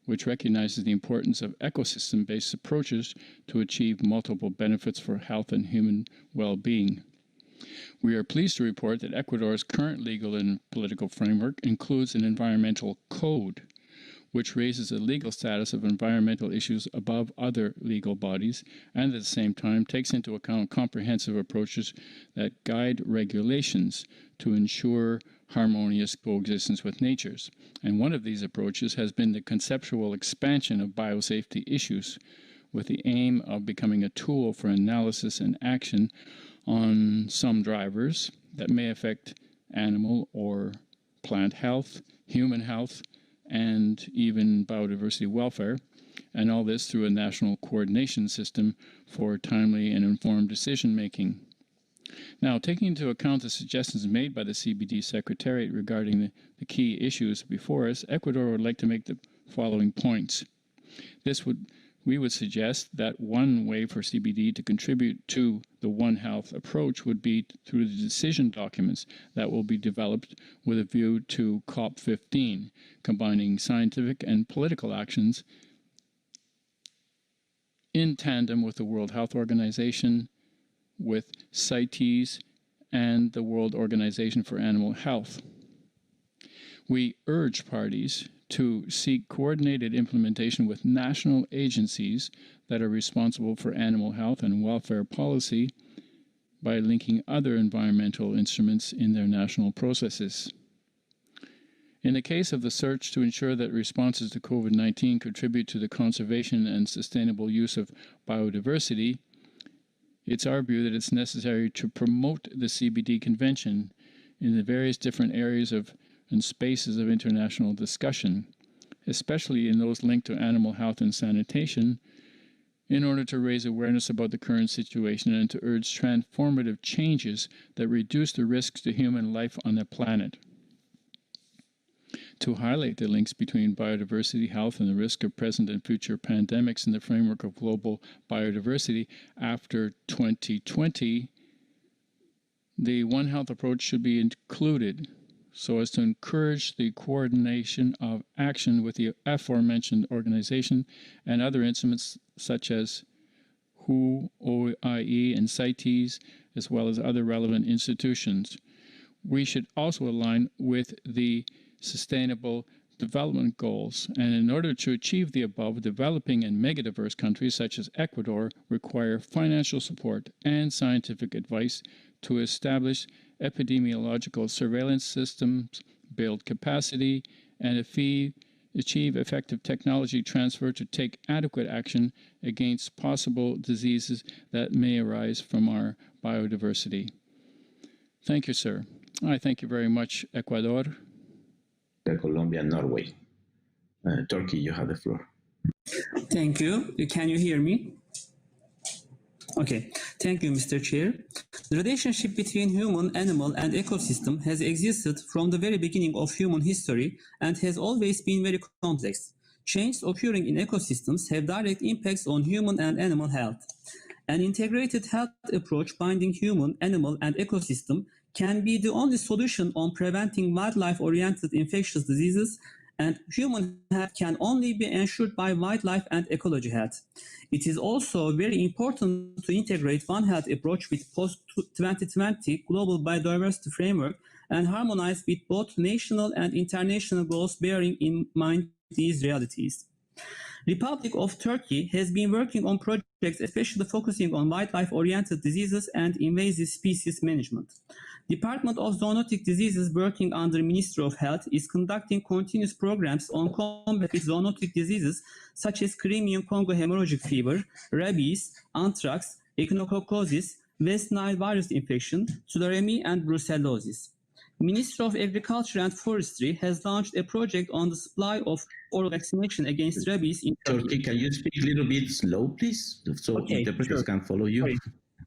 D: which recognizes the importance of ecosystem-based approaches to achieve multiple benefits for health and human well-being. We are pleased to report that Ecuador's current legal and political framework includes an environmental code, which raises the legal status of environmental issues above other legal bodies, and at the same time takes into account comprehensive approaches that guide regulations to ensure harmonious coexistence with nature. And one of these approaches has been the conceptual expansion of biosafety issues, with the aim of becoming a tool for analysis and action on some drivers that may affect animal or plant health, human health, and even biodiversity welfare, and all this through a national coordination system for timely and informed decision-making. Now, taking into account the suggestions made by the CBD Secretariat regarding the key issues before us, Ecuador would like to make the following points. We would suggest that one way for CBD to contribute to the One Health approach would be through the decision documents that will be developed with a view to COP15, combining scientific and political actions in tandem with the World Health Organization, with CITES, and the World Organization for Animal Health. We urge parties to seek coordinated implementation with national agencies that are responsible for animal health and welfare policy by linking other environmental instruments in their national processes. In the case of the search to ensure that responses to COVID-19 contribute to the conservation and sustainable use of biodiversity, it's our view that it's necessary to promote the CBD Convention in the various different areas and spaces of international discussion, especially in those linked to animal health and sanitation, in order to raise awareness about the current situation and to urge transformative changes that reduce the risks to human life on the planet. To highlight the links between biodiversity, health, and the risk of present and future pandemics in the framework of global biodiversity after 2020, the One Health approach should be included so as to encourage the coordination of action with the aforementioned organization and other instruments such as WHO, OIE, and CITES, as well as other relevant institutions. We should also align with the Sustainable Development Goals, and in order to achieve the above, developing and megadiverse countries such as Ecuador require financial support and scientific advice to establish epidemiological surveillance systems, build capacity, and achieve effective technology transfer to take adequate action against possible diseases that may arise from our biodiversity. Thank you, sir. I thank you very much, Ecuador.
B: Colombia and Norway. Turkey, you have the floor.
P: Thank you. Can you hear me? Okay. Thank you, Mr. Chair. The relationship between human, animal, and ecosystem has existed from the very beginning of human history and has always been very complex. Changes occurring in ecosystems have direct impacts on human and animal health. An integrated health approach binding human, animal, and ecosystem can be the only solution on preventing wildlife-oriented infectious diseases, and human health can only be ensured by wildlife and ecology health. It is also very important to integrate One Health approach with post-2020 global biodiversity framework and harmonize with both national and international goals bearing in mind these realities. Republic of Turkey has been working on projects especially focusing on wildlife-oriented diseases and invasive species management. Department of Zoonotic Diseases working under Ministry of Health is conducting continuous programs on combat with zoonotic diseases such as Crimean Congo hemorrhagic fever, rabies, anthrax, echinococcosis, West Nile virus infection, tularemia, and brucellosis. Ministry of Agriculture and Forestry has launched a project on the supply of oral vaccination against rabies in Turkey.
B: Can you speak a little bit slow, please, so interpreters can follow you?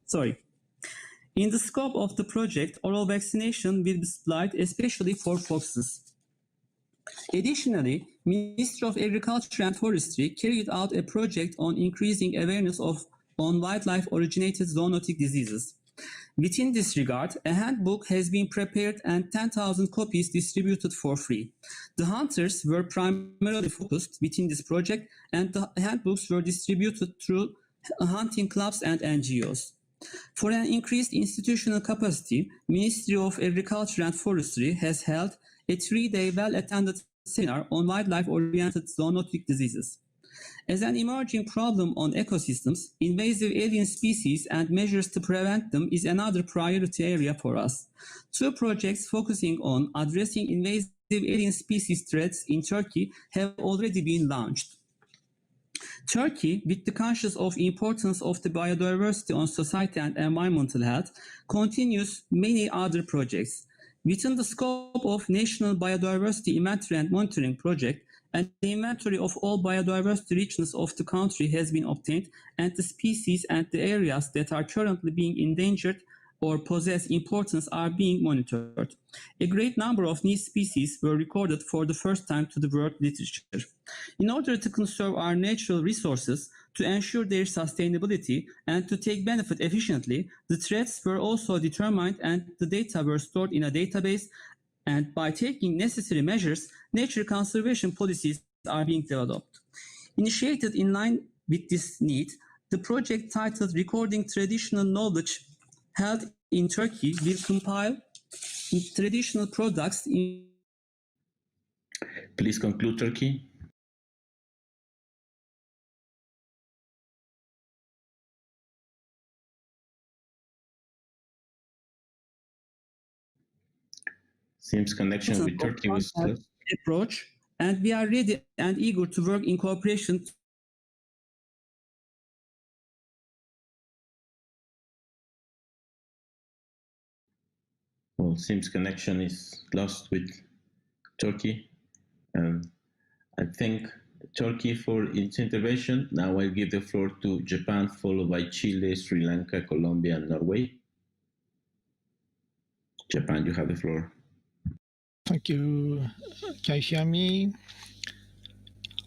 P: Sorry. In the scope of the project, oral vaccination will be supplied especially for foxes. Additionally, Ministry of Agriculture and Forestry carried out a project on increasing awareness on wildlife-originated zoonotic diseases. Within this regard, a handbook has been prepared and 10,000 copies distributed for free. The hunters were primarily focused within this project, and the handbooks were distributed through hunting clubs and NGOs. For an increased institutional capacity, Ministry of Agriculture and Forestry has held a 3-day well-attended seminar on wildlife-oriented zoonotic diseases. As an emerging problem on ecosystems, invasive alien species and measures to prevent them is another priority area for us. 2 projects focusing on addressing invasive alien species threats in Turkey have already been launched. Turkey, with the conscious of importance of the biodiversity on society and environmental health, continues many other projects. Within the scope of National Biodiversity Inventory and Monitoring Project, an inventory of all biodiversity regions of the country has been obtained, and the species and the areas that are currently being endangered or possess importance are being monitored. A great number of new species were recorded for the first time to the world literature. In order to conserve our natural resources, to ensure their sustainability, and to take benefit efficiently, the threats were also determined and the data were stored in a database, and by taking necessary measures, nature conservation policies are being developed. Initiated in line with this need, the project titled Recording Traditional Knowledge held in Turkey will compile traditional products in...
B: Please conclude, Turkey. Seems connection with Turkey was close.
P: Approach, and we are ready and eager to work in cooperation.
B: Well, seems connection is lost with Turkey. I thank Turkey for its intervention. Now I'll give the floor to Japan, followed by Chile, Sri Lanka, Colombia, and Norway. Japan, you have the floor.
Q: Thank you. Can you hear me?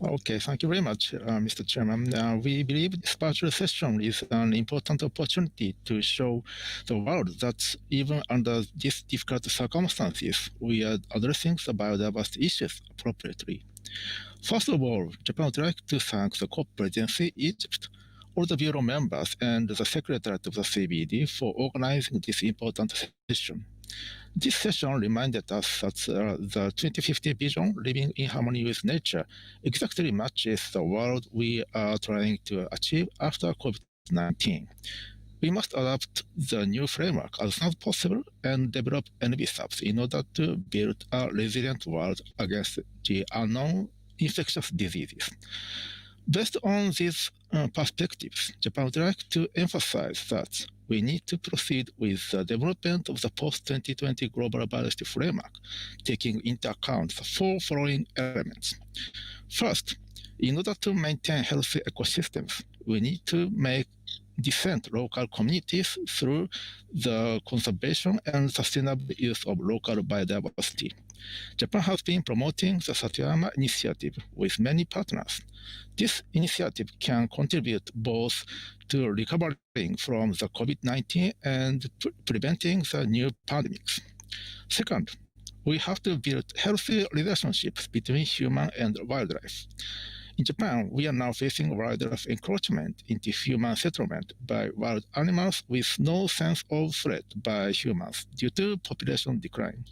Q: Okay, thank you very much, Mr. Chairman. We believe this virtual session is an important opportunity to show the world that even under these difficult circumstances, we are addressing the biodiversity issues appropriately. First of all, Japan would like to thank the COP presidency, Egypt, all the Bureau members, and the Secretariat of the CBD for organizing this important session. This session reminded us that the 2050 vision, living in harmony with nature, exactly matches the world we are trying to achieve after COVID-19. we must adapt the new framework as soon as possible and develop NB subs in order to build a resilient world against the unknown infectious diseases. Based on these perspectives, Japan would like to emphasize that we need to proceed with the development of the post-2020 global biodiversity framework, taking into account the four following elements. First, in order to maintain healthy ecosystems, we need to make decent local communities through the conservation and sustainable use of local biodiversity. Japan has been promoting the Satayama Initiative with many partners. This initiative can contribute both to recovering from the COVID-19 and preventing the new pandemics. Second, we have to build healthy relationships between human and wildlife. In Japan, we are now facing wildlife encroachment into human settlement by wild animals with no sense of threat by humans due to population decline.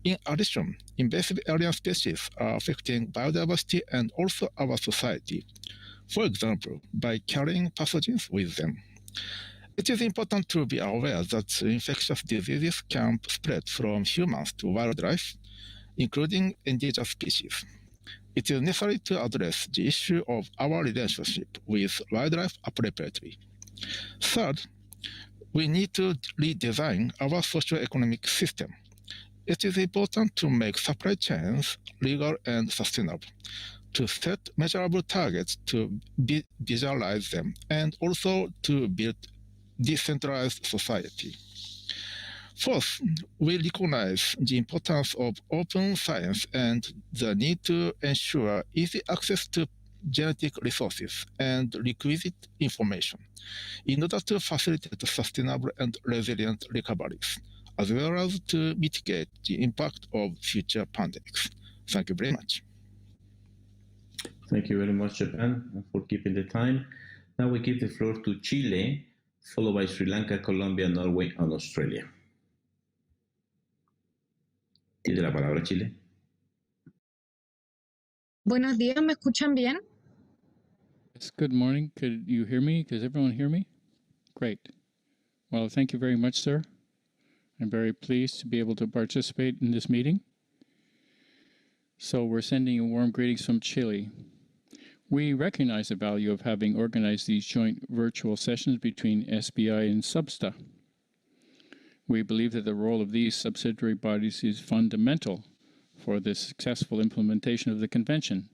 Q: In addition, invasive alien species are affecting biodiversity and also our society, for example, by carrying pathogens with them. It is important to be aware that infectious diseases can spread from humans to wildlife, including endangered species. It is necessary to address the issue of our relationship with wildlife appropriately. Third, we need to redesign our socio-economic system. It is important to make supply chains legal and sustainable, to set measurable targets to visualize them, and also to build decentralized society. Fourth, we recognize the importance of open science and the need to ensure easy access to genetic resources and requisite information in order to facilitate sustainable and resilient recoveries, as well as to mitigate the impact of future pandemics. Thank you very much.
B: Thank you very much, Japan, for keeping the time. Now we give the floor to Chile, followed by Sri Lanka, Colombia, Norway, and Australia. Tiene la palabra Chile.
R: Buenos días, ¿me escuchan bien?
D: Yes, good morning. Could you hear me? Does everyone hear me? Great. Well, thank you very much, sir. I'm very pleased to be able to participate in this meeting. So we're sending you warm greetings from Chile. We recognize the value of having organized these joint virtual sessions between SBI and SBSTA. We believe that the role of these subsidiary bodies is fundamental for the successful implementation of the Convention.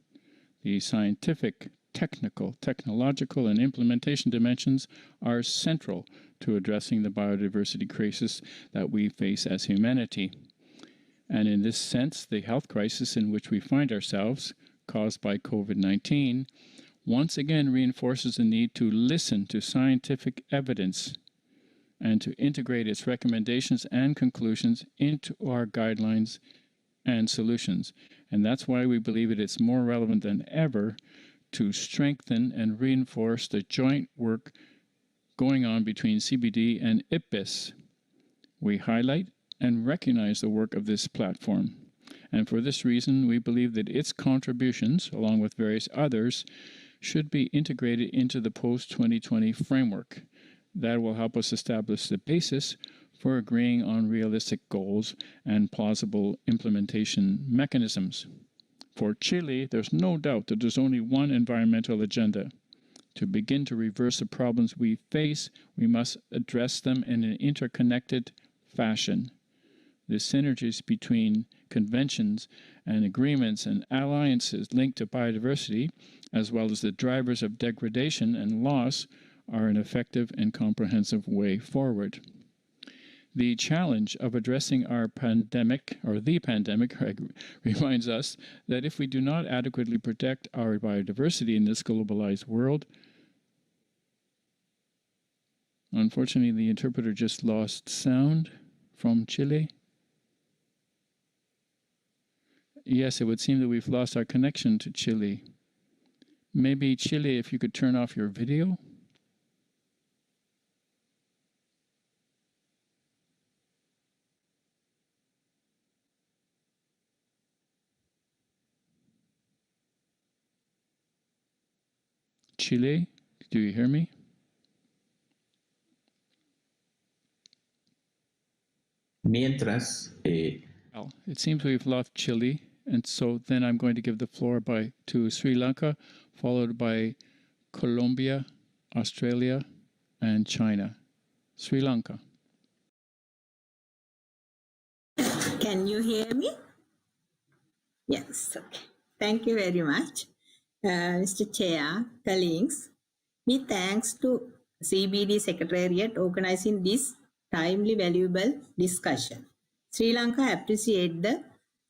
D: The scientific, technical, technological, and implementation dimensions are central to addressing the biodiversity crisis that we face as humanity. And in this sense, the health crisis in which we find ourselves, caused by COVID-19, once again reinforces the need to listen to scientific evidence and to integrate its recommendations and conclusions into our guidelines and solutions. And that's why we believe it is more relevant than ever to strengthen and reinforce the joint work going on between CBD and IPBES. We highlight and recognize the work of this platform. And for this reason, we believe that its contributions, along with various others, should be integrated into the post-2020 framework. That will help us establish the basis for agreeing on realistic goals and plausible implementation mechanisms. For Chile, there's no doubt that there's only one environmental agenda. To begin to reverse the problems we face, we must address them in an interconnected fashion. The synergies between conventions and agreements and alliances linked to biodiversity, as well as the drivers of degradation and loss, are an effective and comprehensive way forward. The challenge of addressing our pandemic, or the pandemic, reminds us that if we do not adequately protect our biodiversity in this globalized world, unfortunately the interpreter just lost sound from Chile. Yes, it would seem that we've lost our connection to Chile. Maybe Chile, if you could turn off your video. Chile, do you hear me?
B: Mientras,
D: Well, it seems we've lost Chile, and so then I'm going to give the floor to Sri Lanka, followed by Colombia, Australia, and China. Sri Lanka.
S: Can you hear me? Yes, okay. Thank you very much, Mr. Chair, colleagues. Me thanks to CBD Secretariat organizing this timely, valuable discussion. Sri Lanka appreciate the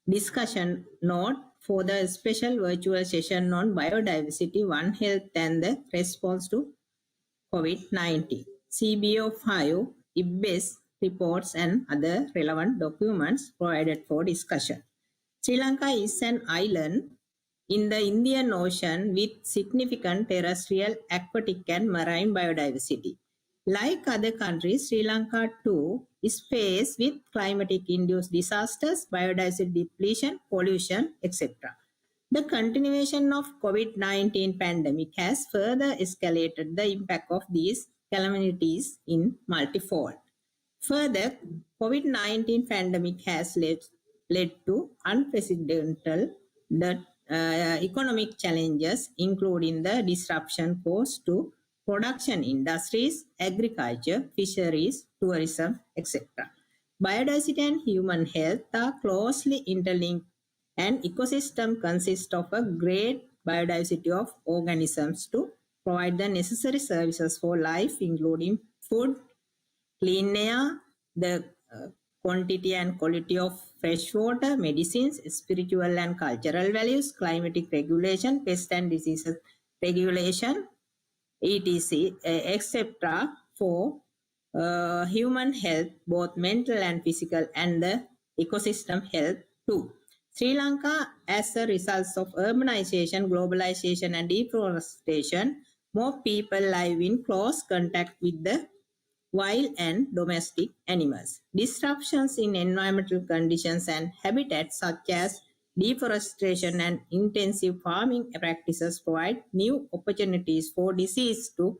S: discussion note for the special virtual session on biodiversity, One Health and the response to COVID-19. CBO5, IBES reports and other relevant documents provided for discussion. Sri Lanka is an island in the Indian Ocean with significant terrestrial, aquatic and marine biodiversity. Like other countries, Sri Lanka too is faced with climatic-induced disasters, biodiversity depletion, pollution, etc. The continuation of COVID-19 pandemic has further escalated the impact of these calamities in multifold. Further, COVID-19 pandemic has led to unprecedented economic challenges, including the disruption caused to production industries, agriculture, fisheries, tourism, etc. Biodiversity and human health are closely interlinked. An ecosystem consists of a great biodiversity of organisms to provide the necessary services for life, including food, clean air, the quantity and quality of fresh water, medicines, spiritual and cultural values, climatic regulation, pest and diseases regulation, etc., etc. for human health, both mental and physical, and the ecosystem health too. Sri Lanka, as a result of urbanization, globalization, and deforestation, more people live in close contact with the wild and domestic animals. Disruptions in environmental conditions and habitats such as deforestation and intensive farming practices provide new opportunities for disease to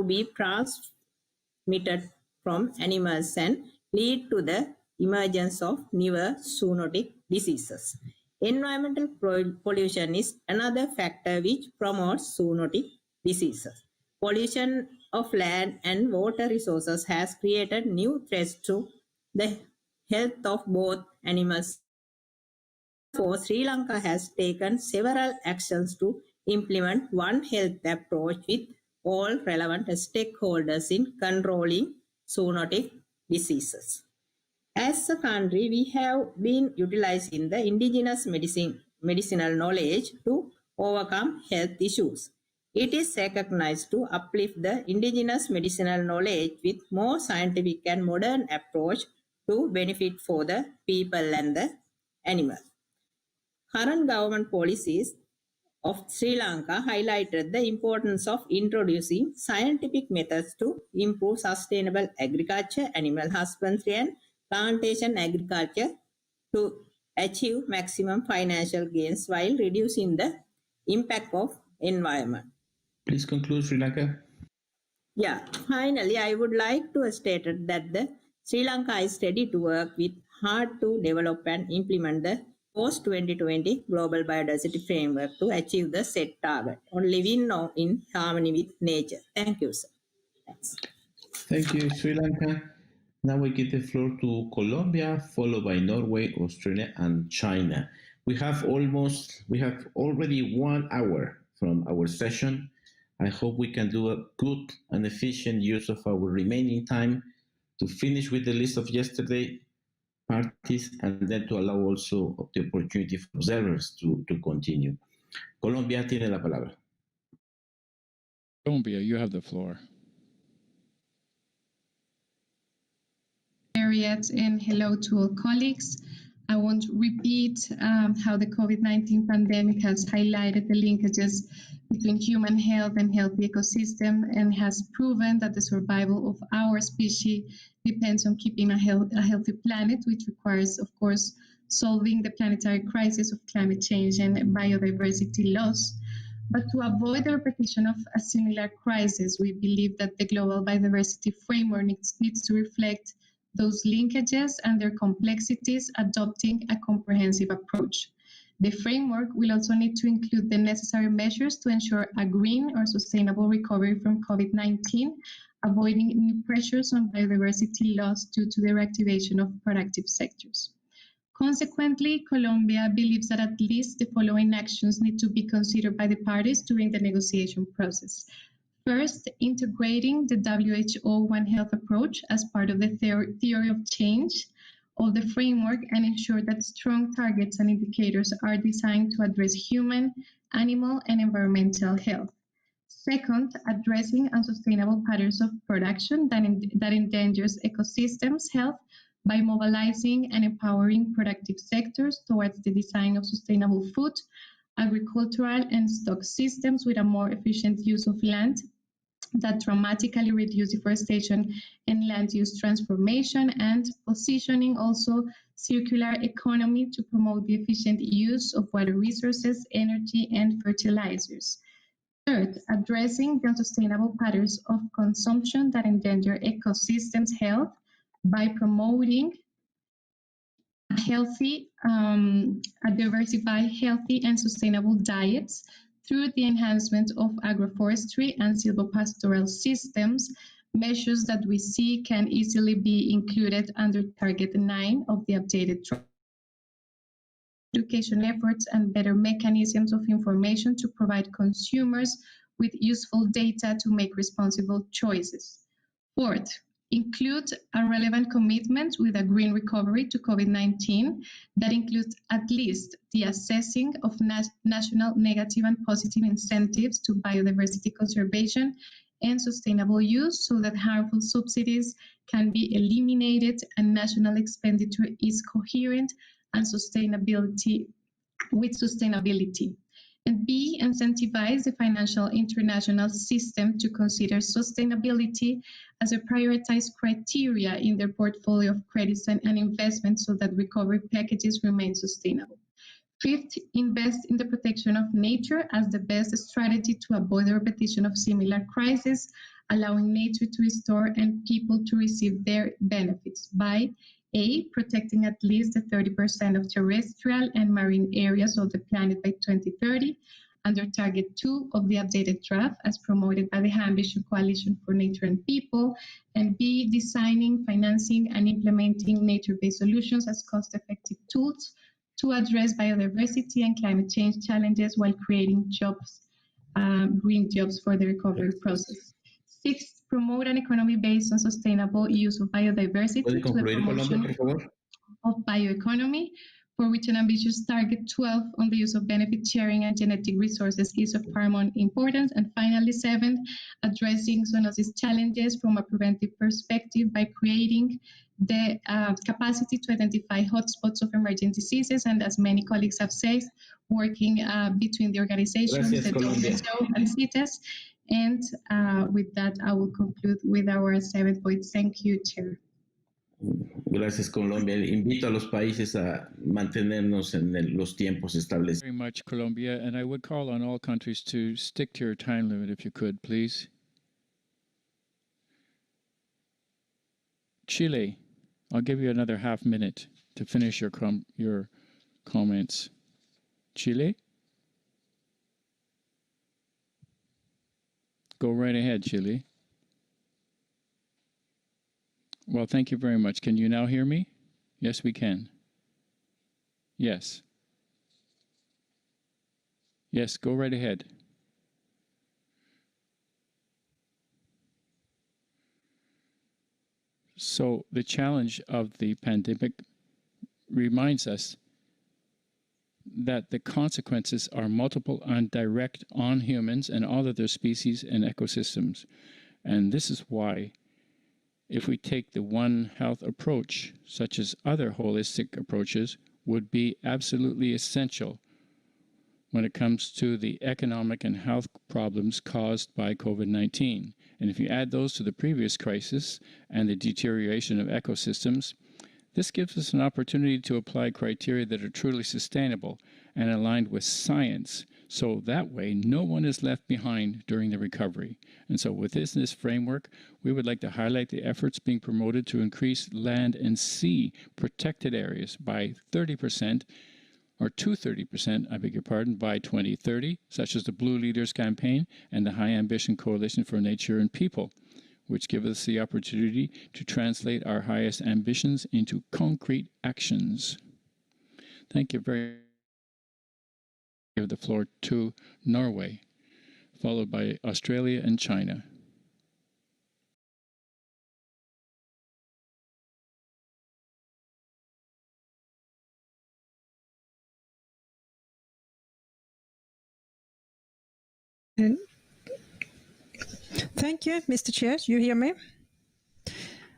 S: be transmitted from animals and lead to the emergence of newer zoonotic diseases. Environmental pollution is another factor which promotes zoonotic diseases. Pollution of land and water resources has created new threats to the health of both animals. Therefore, Sri Lanka has taken several actions to implement One Health approach with all relevant stakeholders in controlling zoonotic diseases. As a country, we have been utilizing the indigenous medicinal knowledge to overcome health issues. It is recognized to uplift the indigenous medicinal knowledge with more scientific and modern approach to benefit for the people and the animals. Current government policies of Sri Lanka highlighted the importance of introducing scientific methods to improve sustainable agriculture, animal husbandry, and plantation agriculture to achieve maximum financial gains while reducing the impact of environment.
B: Please conclude, Sri Lanka.
S: Yeah, finally, I would like to state that the Sri Lanka is ready to work with hard to develop and implement the post-2020 global biodiversity framework to achieve the set target on living now in harmony with nature. Thank you, sir. Thanks.
B: Thank you, Sri Lanka. Now we give the floor to Colombia, followed by Norway, Australia, and China. We have already 1 hour from our session. I hope we can do a good and efficient use of our remaining time to finish with the list of yesterday parties and then to allow also the opportunity for observers to continue. Colombia tiene la palabra.
D: Colombia, you have the floor.
R: And hello to all colleagues. I won't repeat how the COVID-19 pandemic has highlighted the linkages between human health and healthy ecosystem and has proven that the survival of our species depends on keeping a healthy planet, which requires, of course, solving the planetary crisis of climate change and biodiversity loss. But to avoid the repetition of a similar crisis, we believe that the global biodiversity framework needs to reflect those linkages and their complexities, adopting a comprehensive approach. The framework will also need to include the necessary measures to ensure a green or sustainable recovery from COVID-19, avoiding new pressures on biodiversity loss due to the reactivation of productive sectors. Consequently, Colombia believes that at least the following actions need to be considered by the parties during the negotiation process. First, integrating the WHO One Health approach as part of the theory of change of the framework and ensure that strong targets and indicators are designed to address human, animal, and environmental health. Second, addressing unsustainable patterns of production that endangers ecosystems' health by mobilizing and empowering productive sectors towards the design of sustainable food, agricultural, and stock systems with a more efficient use of land that dramatically reduce deforestation and land use transformation, and positioning also circular economy to promote the efficient use of water resources, energy, and fertilizers. Third, addressing the unsustainable patterns of consumption that endanger ecosystems' health by promoting diversified, healthy, and sustainable diets through the enhancement of agroforestry and silvopastoral systems, measures that we see can easily be included under Target 9 of the updated draft. Education efforts and better mechanisms of information to provide consumers with useful data to make responsible choices. Fourth, include a relevant commitment with a green recovery to COVID-19 that includes at least the assessing of national negative and positive incentives to biodiversity conservation and sustainable use so that harmful subsidies can be eliminated and national expenditure is coherent and sustainability. And B, incentivize the financial international system to consider sustainability as a prioritized criteria in their portfolio of credits and investments so that recovery packages remain sustainable. Fifth, invest in the protection of nature as the best strategy to avoid the repetition of similar crises, allowing nature to restore and people to receive their benefits by A, protecting at least 30% of terrestrial and marine areas of the planet by 2030, under Target 2 of the updated draft as promoted by the Ambition Coalition for Nature and People, and B, designing, financing, and implementing nature-based solutions as cost-effective tools to address biodiversity and climate change challenges while creating jobs, green jobs for the recovery process. Sixth, promote an economy based on sustainable use of biodiversity to the promotion of bioeconomy, for which an ambitious Target 12 on the use of benefit sharing and genetic resources is of paramount importance. And finally, seventh, addressing zoonosis challenges from a preventive perspective by creating the capacity to identify hotspots of emerging diseases, and as many colleagues have said, working between the organizations, the WHO and CITES. And with that, I will conclude with our 7 points. Thank you, Chair.
B: Gracias, Colombia. Invito a los países a mantenernos en los tiempos establecidos.
D: Very much, Colombia, and I would call on all countries to stick to your time limit if you could, please. Chile, I'll give you another half minute to finish your comments. Chile? Go right ahead, Chile. Well, thank you very much. Can you now hear me? Yes, we can. Yes. Yes, go right ahead. So the challenge of the pandemic reminds us that the consequences are multiple and direct on humans and all other species and ecosystems. And this is why, if we take the One Health approach, such as other holistic approaches, would be absolutely essential when it comes to the economic and health problems caused by COVID-19. And if you add those to the previous crisis and the deterioration of ecosystems, this gives us an opportunity to apply criteria that are truly sustainable and aligned with science So that way, no one is left behind during the recovery. And so within this framework, we would like to highlight the efforts being promoted to increase land and sea protected areas by 30%, or to 30%, I beg your pardon, by 2030, such as the Blue Leaders Campaign and the High Ambition Coalition for Nature and People, which give us the opportunity to translate our highest ambitions into concrete actions. Thank you very much. Give the floor to Norway, followed by Australia and China.
T: Thank you, Mr. Chair. You hear me?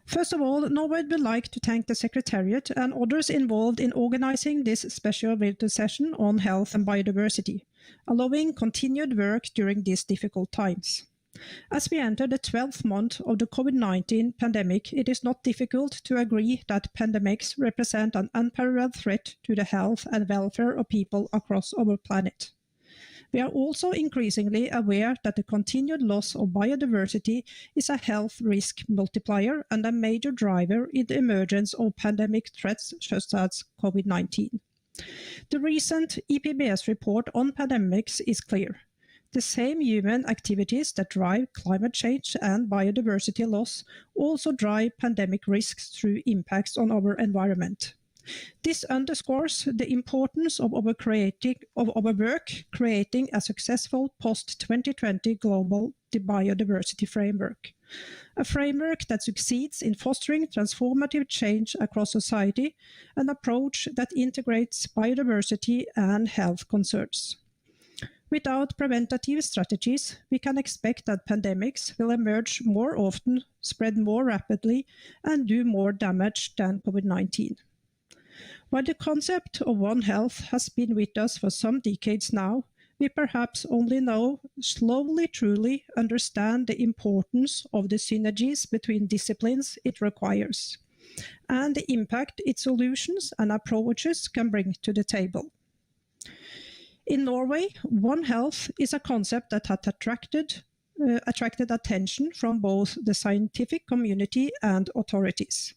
T: First of all, Norway would like to thank the Secretariat and others involved in organizing this special virtual session on health and biodiversity, allowing continued work during these difficult times. As we enter the 12th month of the COVID-19 pandemic, it is not difficult to agree that pandemics represent an unparalleled threat to the health and welfare of people across our planet. We are also increasingly aware that the continued loss of biodiversity is a health risk multiplier and a major driver in the emergence of pandemic threats such as COVID-19. The recent EPBS report on pandemics is clear. The same human activities that drive climate change and biodiversity loss also drive pandemic risks through impacts on our environment. This underscores the importance of our work creating a successful post-2020 global biodiversity framework, a framework that succeeds in fostering transformative change across society, an approach that integrates biodiversity and health concerns. Without preventative strategies, we can expect that pandemics will emerge more often, spread more rapidly, and do more damage than COVID-19. While the concept of One Health has been with us for some decades now, we perhaps only now slowly truly understand the importance of the synergies between disciplines it requires, and the impact its solutions and approaches can bring to the table. In Norway, One Health is a concept that has attracted attention from both the scientific community and authorities.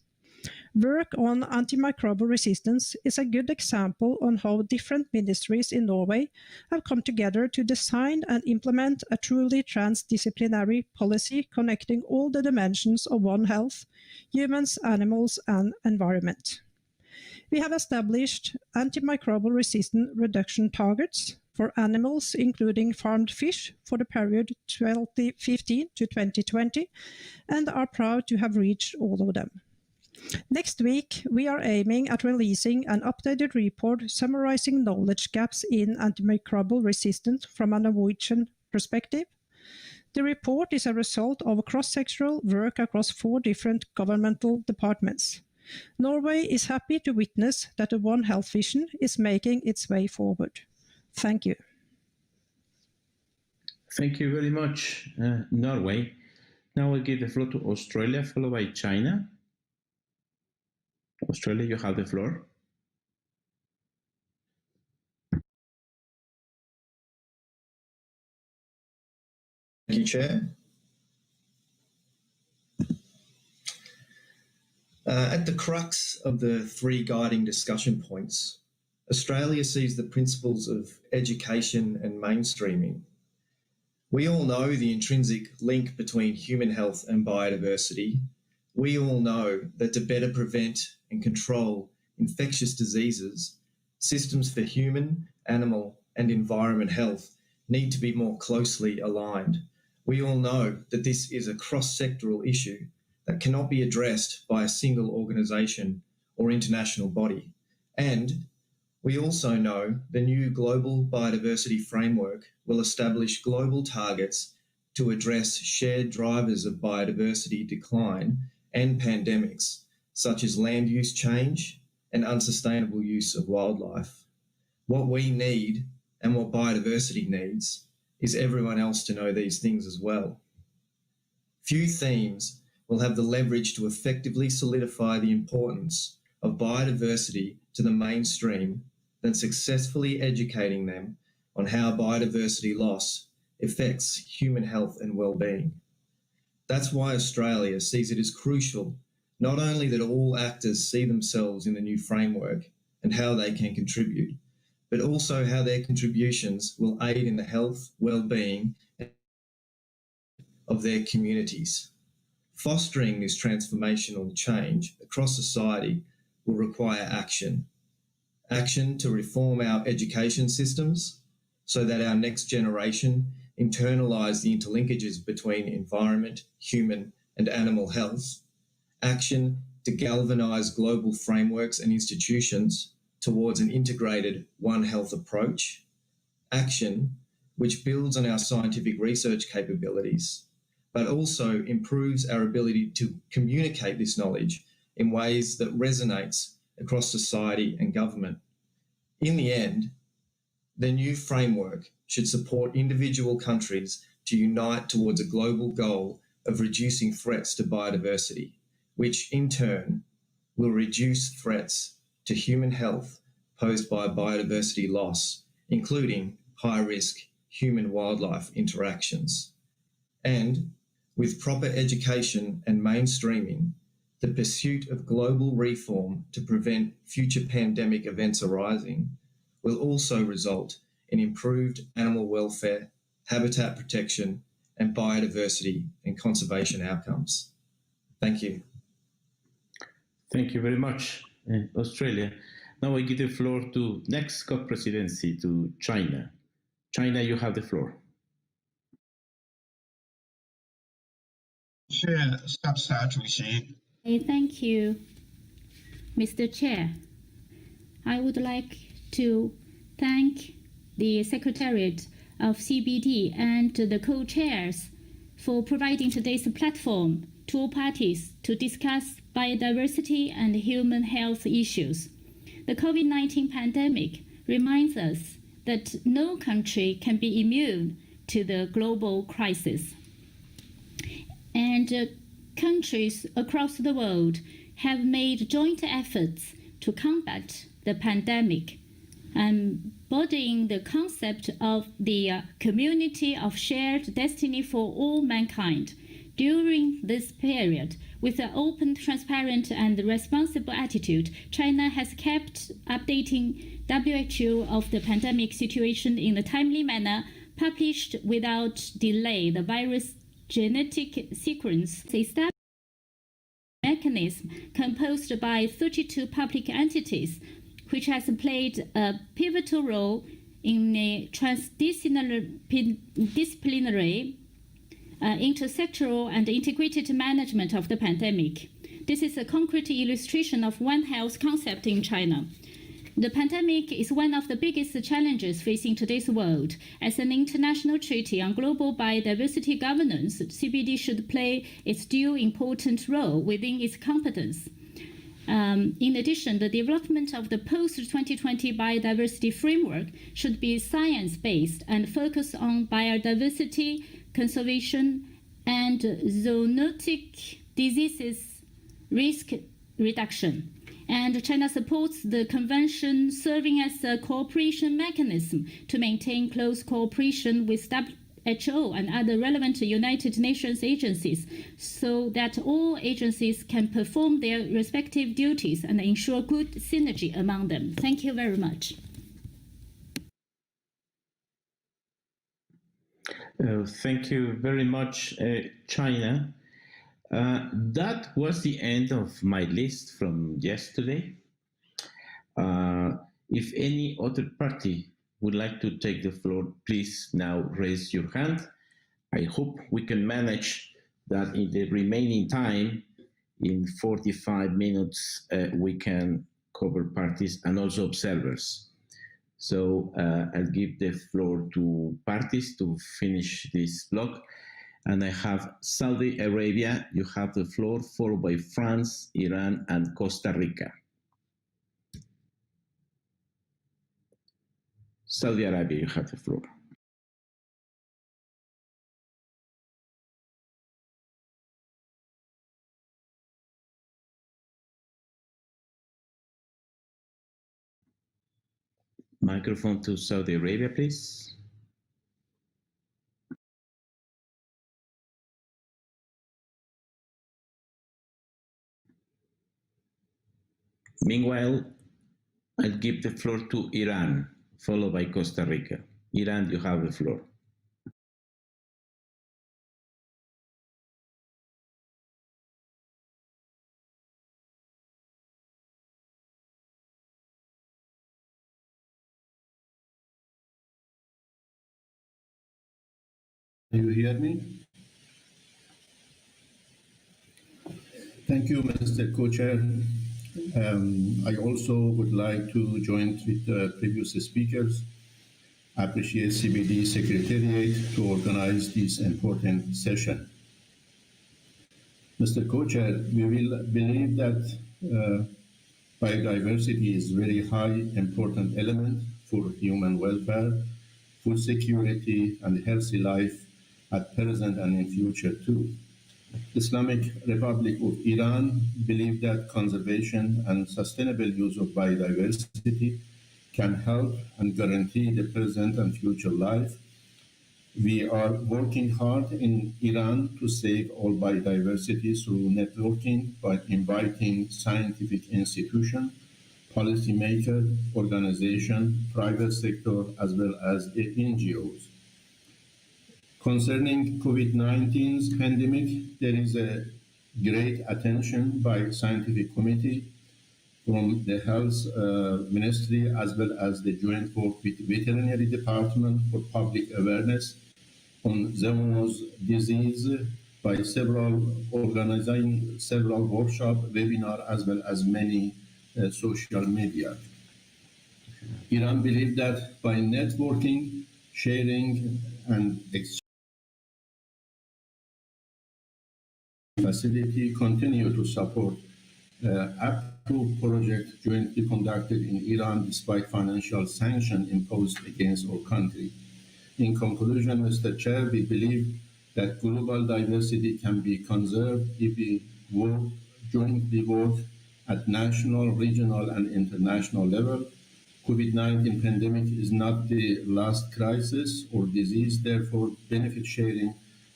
T: Work on antimicrobial resistance is a good example on how different ministries in Norway have come together to design and implement a truly transdisciplinary policy connecting all the dimensions of One Health, humans, animals, and environment. We have established antimicrobial resistance reduction targets for animals, including farmed fish, for the period 2015 to 2020, and are proud to have reached all of them. Next week, we are aiming at releasing an updated report summarizing knowledge gaps in antimicrobial resistance from a Norwegian perspective. The report is a result of cross-sectoral work across 4 different governmental departments. Norway is happy to witness that the One Health vision is making its way forward. Thank you.
B: Thank you very much, Norway. Now I'll give the floor to Australia, followed by China. Australia, you have the floor.
U: Thank you, Chair. At the crux of the 3 guiding discussion points, Australia sees the principles of education and mainstreaming. We all know the intrinsic link between human health and biodiversity. We all know that to better prevent and control infectious diseases, systems for human, animal, and environment health need to be more closely aligned. We all know that this is a cross-sectoral issue that cannot be addressed by a single organisation or international body. And we also know the new global biodiversity framework will establish global targets to address shared drivers of biodiversity decline and pandemics, such as land use change and unsustainable use of wildlife. What we need and what biodiversity needs is everyone else to know these things as well. Few themes will have the leverage to effectively solidify the importance of biodiversity to the mainstream than successfully educating them on how biodiversity loss affects human health and well-being. That's why Australia sees it as crucial not only that all actors see themselves in the new framework and how they can contribute, but also how their contributions will aid in the health, well-being of their communities. Fostering this transformational change across society will require action. Action to reform our education systems so that our next generation internalise the interlinkages between environment, human and animal health. Action to galvanise global frameworks and institutions towards an integrated One Health approach. Action which builds on our scientific research capabilities, but also improves our ability to communicate this knowledge in ways that resonates across society and government. In the end, the new framework should support individual countries to unite towards a global goal of reducing threats to biodiversity, which in turn will reduce threats to human health posed by biodiversity loss, including high-risk human-wildlife interactions. And with proper education and mainstreaming, the pursuit of global reform to prevent future pandemic events arising will also result in improved animal welfare, habitat protection, and biodiversity and conservation outcomes. Thank you.
B: Thank you very much, Australia. Now I give the floor to next co-presidency to China. China, you have the floor.
F: Thank you, Mr. Chair. I would like to thank the Secretariat of CBD and the co-chairs for providing today's platform to all parties to discuss biodiversity and human health issues. The COVID-19 pandemic reminds us that no country can be immune to the global crisis. And countries across the world have made joint efforts to combat the pandemic, embodying the concept of the community of shared destiny for all mankind. During this period, with an open, transparent, and responsible attitude, China has kept updating WHO of the pandemic situation in a timely manner, published without delay the virus genetic sequence, established mechanism composed by 32 public entities, which has played a pivotal role in the transdisciplinary, intersectoral and integrated management of the pandemic. This is a concrete illustration of One Health concept in China. The pandemic is one of the biggest challenges facing today's world. As an international treaty on global biodiversity governance, CBD should play its due important role within its competence. In addition, the development of the post-2020 biodiversity framework should be science-based and focus on biodiversity, conservation, and zoonotic diseases risk reduction. And China supports the convention, serving as a cooperation mechanism to maintain close cooperation with WHO and other relevant United Nations agencies, so that all agencies can perform their respective duties and ensure good synergy among them. Thank you very much.
B: Thank you very much, China. That was the end of my list from yesterday. If any other party would like to take the floor, please now raise your hand. I hope we can manage that in the remaining time, in 45 minutes, we can cover parties and also observers. So I'll give the floor to parties to finish this block. And I have Saudi Arabia, you have the floor, followed by France, Iran, and Costa Rica. Saudi Arabia, you have the floor. Microphone to Saudi Arabia, please. Meanwhile, I'll give the floor to Iran, followed by Costa Rica. Iran, you have the floor.
A: Can you hear me? Thank you, Mr. Co-Chair. I also would like to join with the previous speakers. I appreciate CBD Secretariat to organize this important session. Mr. Co-Chair, we will believe that biodiversity is very high important element for human welfare, food security, and healthy life at present and in future too. Islamic Republic of Iran believe that conservation and sustainable use of biodiversity can help and guarantee the present and future life. We are working hard in Iran to save all biodiversity through networking by inviting scientific institutions, policymakers, organizations, private sector, as well as the NGOs. Concerning COVID-19's pandemic, there is a great attention by scientific committee from the health ministry as well as the joint work with veterinary department for public awareness on zoonotic disease by organizing several workshop, webinar, as well as many social media. Iran believes that by networking, sharing, and facility continue to support approved project jointly conducted in Iran despite financial sanctions imposed against our country. In conclusion, Mr. Chair, we believe that global diversity can be conserved if we jointly work at national, regional, and international level. COVID-19 pandemic is not the last crisis or disease, therefore benefit sharing,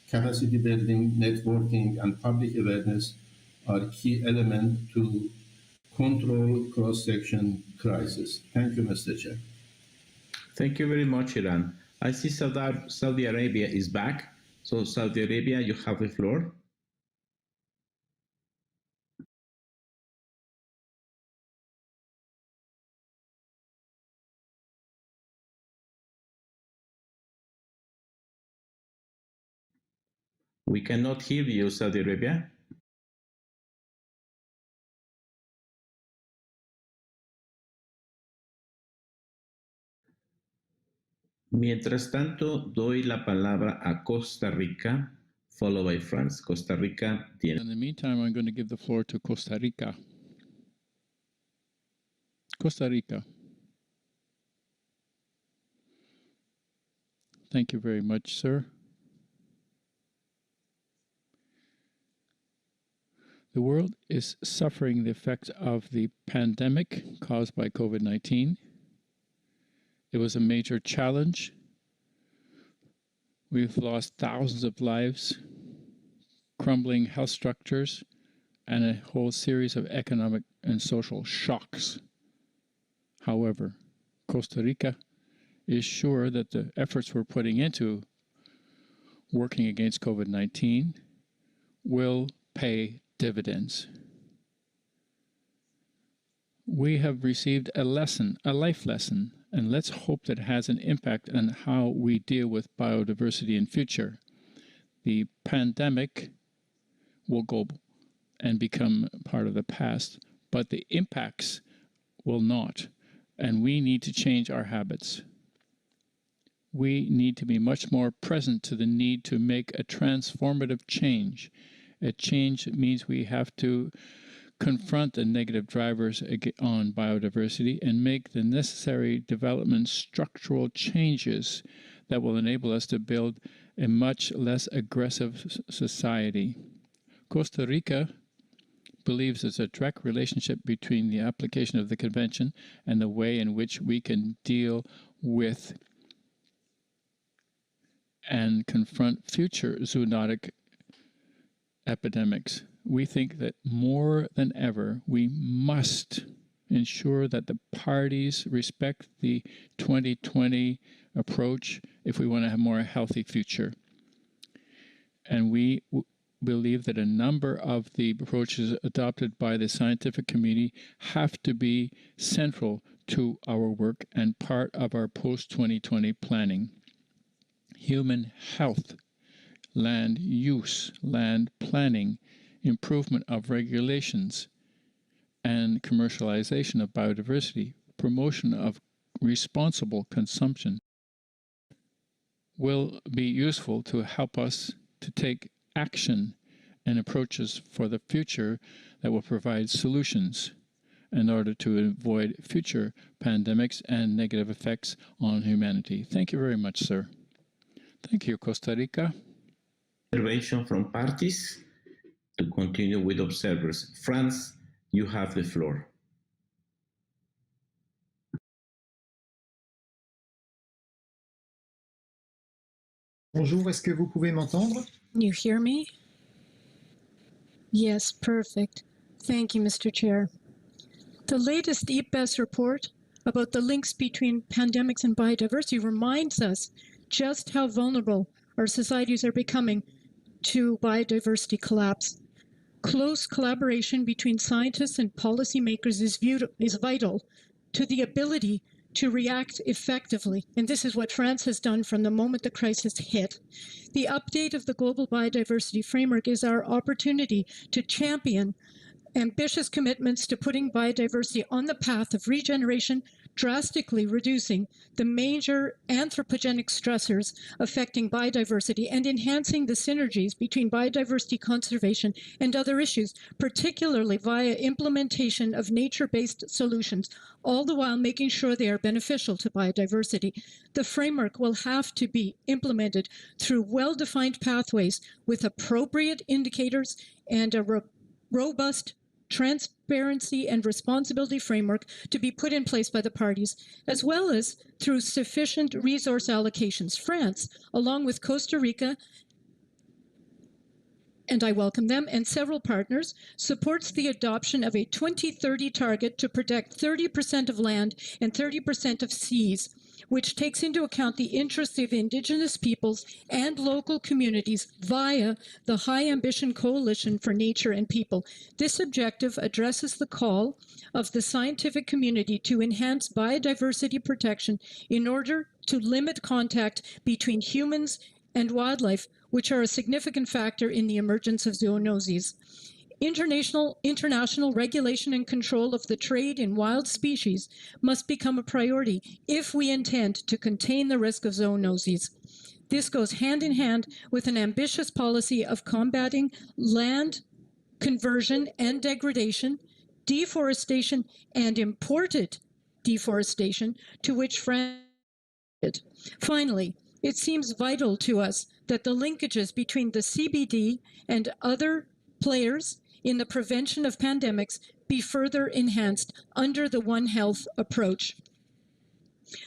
A: capacity building, networking, and public awareness are key elements to control cross-section crisis. Thank you, Mr. Chair.
B: Thank you very much, Iran. I see Saudi Arabia is back. So Saudi Arabia, you have the floor. We cannot hear you, Saudi Arabia. Mientras tanto, doy la palabra a Costa Rica, followed by France. Costa Rica tiene.
D: In the meantime, I'm going to give the floor to Costa Rica. Costa Rica. Thank you very much, sir. The world is suffering the effects of the pandemic caused by COVID-19. It was a major challenge. We've lost thousands of lives, crumbling health structures, and a whole series of economic and social shocks. However, Costa Rica is sure that the efforts we're putting into working against COVID-19 will pay dividends. We have received a lesson, a life lesson, and let's hope that it has an impact on how we deal with biodiversity in future. The pandemic will go and become part of the past, but the impacts will not, and we need to change our habits. We need to be much more present to the need to make a transformative change. A change means we have to confront the negative drivers on biodiversity and make the necessary development structural changes that will enable us to build a much less aggressive society. Costa Rica believes there's a direct relationship between the application of the convention and the way in which we can deal with and confront future zoonotic epidemics. We think that more than ever, we must ensure that the parties respect the 2020 approach if we want to have a more healthy future. And we believe that a number of the approaches adopted by the scientific community have to be central to our work and part of our post-2020 planning. Human health, land use, land planning, improvement of regulations, and commercialization of biodiversity, promotion of responsible consumption will be useful to help us to take action and approaches for the future that will provide solutions in order to avoid future pandemics and negative effects on humanity. Thank you very much, sir. Thank you, Costa Rica.
B: Intervention from parties to continue with observers. France, you have the floor.
E: Bonjour, est-ce que vous pouvez m'entendre?
V: You hear me? Yes, perfect. Thank you, Mr. Chair. The latest EPBES report about the links between pandemics and biodiversity reminds us just how vulnerable our societies are becoming to biodiversity collapse. Close collaboration between scientists and policymakers is vital to the ability to react effectively, and this is what France has done from the moment the crisis hit. The update of the Global Biodiversity Framework is our opportunity to champion ambitious commitments to putting biodiversity on the path of regeneration, drastically reducing the major anthropogenic stressors affecting biodiversity and enhancing the synergies between biodiversity conservation and other issues, particularly via implementation of nature-based solutions, all the while making sure they are beneficial to biodiversity. The framework will have to be implemented through well-defined pathways with appropriate indicators and a robust transparency and responsibility framework to be put in place by the parties, as well as through sufficient resource allocations. France, along with Costa Rica, and I welcome them, and several partners, supports the adoption of a 2030 target to protect 30% of land and 30% of seas, which takes into account the interests of Indigenous peoples and local communities via the High Ambition Coalition for Nature and People. This objective addresses the call of the scientific community to enhance biodiversity protection in order to limit contact between humans and wildlife, which are a significant factor in the emergence of zoonoses. International regulation and control of the trade in wild species must become a priority if we intend to contain the risk of zoonoses. This goes hand in hand with an ambitious policy of combating land conversion and degradation, deforestation, and imported deforestation, to which France. Finally, it seems vital to us that the linkages between the CBD and other players in the prevention of pandemics be further enhanced under the One Health approach.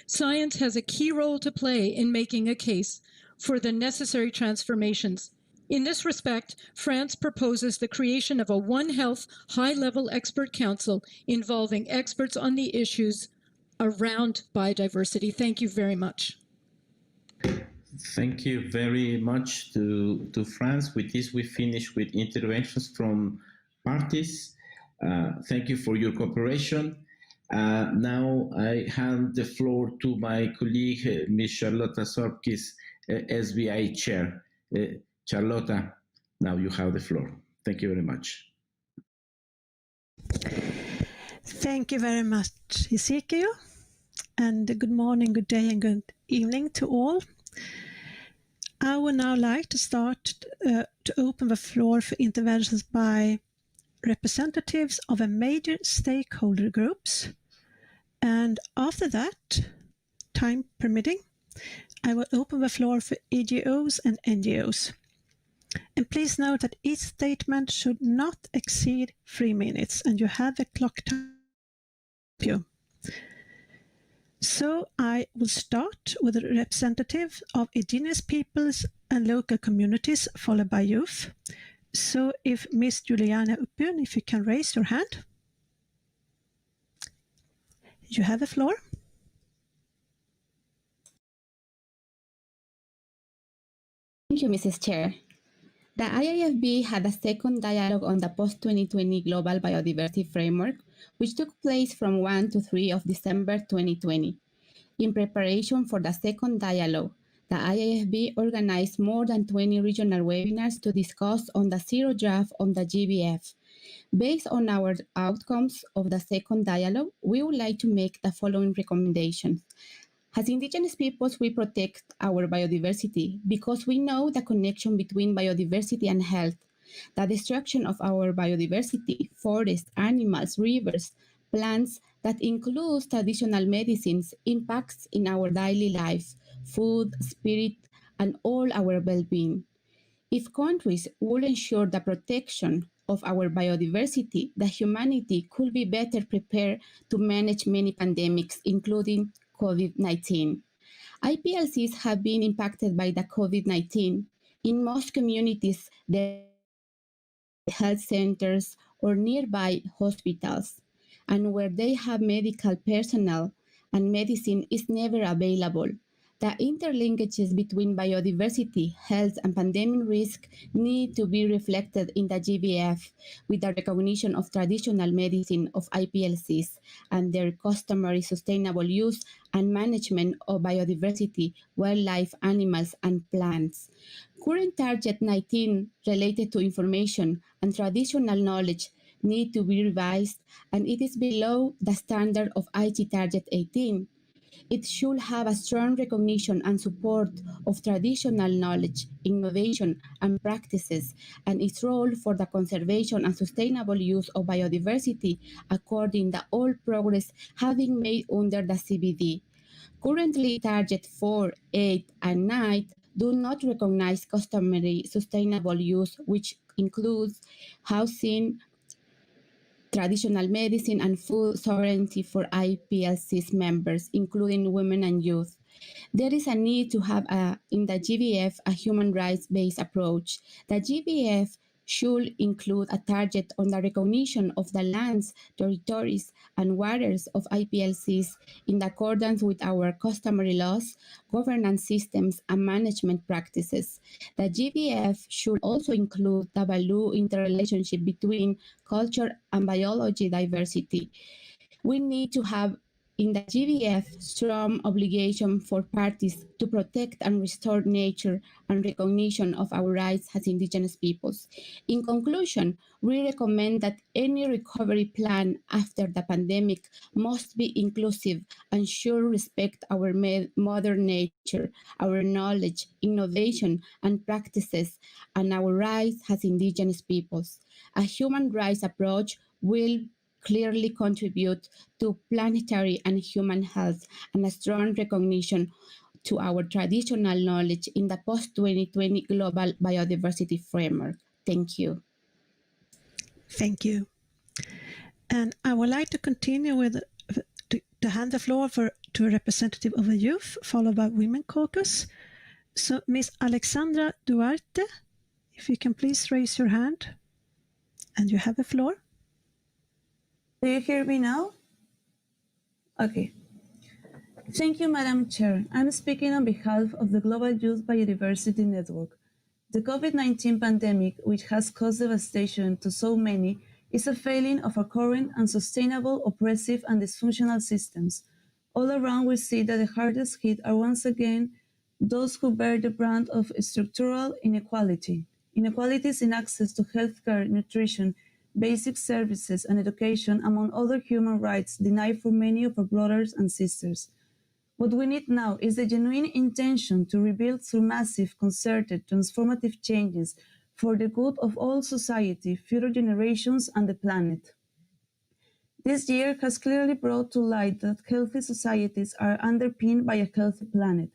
V: Science has a key role to play in making a case for the necessary transformations. In this respect, France proposes the creation of a One Health high-level expert council involving experts on the issues around biodiversity. Thank you very much.
B: Thank you very much to France. With this, we finish with interventions from parties. Thank you for your cooperation. Now I hand the floor to my colleague, Ms. Charlotta Sorkis, SBI Chair. Charlotta, now you have the floor. Thank you very much.
T: Thank you very much, Ezekiel. And good morning, good day, and good evening to all. I would now like to start to open the floor for interventions by representatives of a major stakeholder groups. And after that, time permitting, I will open the floor for EGOs and NGOs. And please note that each statement should not exceed 3 minutes, and you have a clock time. So I will start with a representative of indigenous peoples and local communities, followed by youth. So if Miss Juliana Uppön, if you can raise your hand. You have the floor.
G: Thank you, Mrs. Chair. The IIFB had a second dialogue on the post-2020 Global Biodiversity Framework, which took place from 1 to 3 of December 2020. In preparation for the second dialogue, the IIFB organized more than 20 regional webinars to discuss on the zero draft on the GBF. Based on our outcomes of the second dialogue, we would like to make the following recommendations. As indigenous peoples, we protect our biodiversity because we know the connection between biodiversity and health. The destruction of our biodiversity, forests, animals, rivers, plants, that includes traditional medicines, impacts in our daily life, food, spirit, and all our well-being. If countries would ensure the protection of our biodiversity, the humanity could be better prepared to manage many pandemics, including COVID-19. IPLCs have been impacted by the COVID-19. In most communities, the health centers or nearby hospitals, and where they have medical personnel and medicine is never available. The interlinkages between biodiversity, health, and pandemic risk need to be reflected in the GBF with the recognition of traditional medicine of IPLCs and their customary sustainable use and management of biodiversity, wildlife, animals, and plants. Current Target 19 related to information and traditional knowledge need to be revised, and it is below the standard of IT Target 18. It should have a strong recognition and support of traditional knowledge, innovation, and practices, and its role for the conservation and sustainable use of biodiversity according to all progress having made under the CBD. Currently, Target 4, 8, and 9 do not recognize customary sustainable use, which includes housing, traditional medicine, and food sovereignty for IPLC's members, including women and youth. There is a need to have in the GBF a human rights-based approach. The GBF should include a target on the recognition of the lands, territories, and waters of IPLCs in accordance with our customary laws, governance systems, and management practices. The GBF should also include the value interrelationship between culture and biology diversity. We need to have in the GBF strong obligation for parties to protect and restore nature and recognition of our rights as indigenous peoples. In conclusion, we recommend that any recovery plan after the pandemic must be inclusive and should respect our mother nature, our knowledge, innovation, and practices, and our rights as indigenous peoples. A human rights approach will clearly contribute to planetary and human health and a strong recognition to our traditional knowledge in the post-2020 Global Biodiversity Framework. Thank you.
T: Thank you. And I would like to continue with to hand the floor to a representative of the youth, followed by Women Caucus. So Ms. Alexandra Duarte, if you can please raise your hand, and you have the floor.
H: Do you hear me now? Okay. Thank you, Madam Chair. I'm speaking on behalf of the Global Youth Biodiversity Network. The COVID-19 pandemic, which has caused devastation to so many, is a failing of our current unsustainable, oppressive, and dysfunctional systems. All around, we see that the hardest hit are once again those who bear the brand of structural inequality. Inequalities in access to healthcare, nutrition, basic services, and education, among other human rights denied for many of our brothers and sisters. What we need now is the genuine intention to rebuild through massive, concerted, transformative changes for the good of all society, future generations, and the planet. This year has clearly brought to light that healthy societies are underpinned by a healthy planet.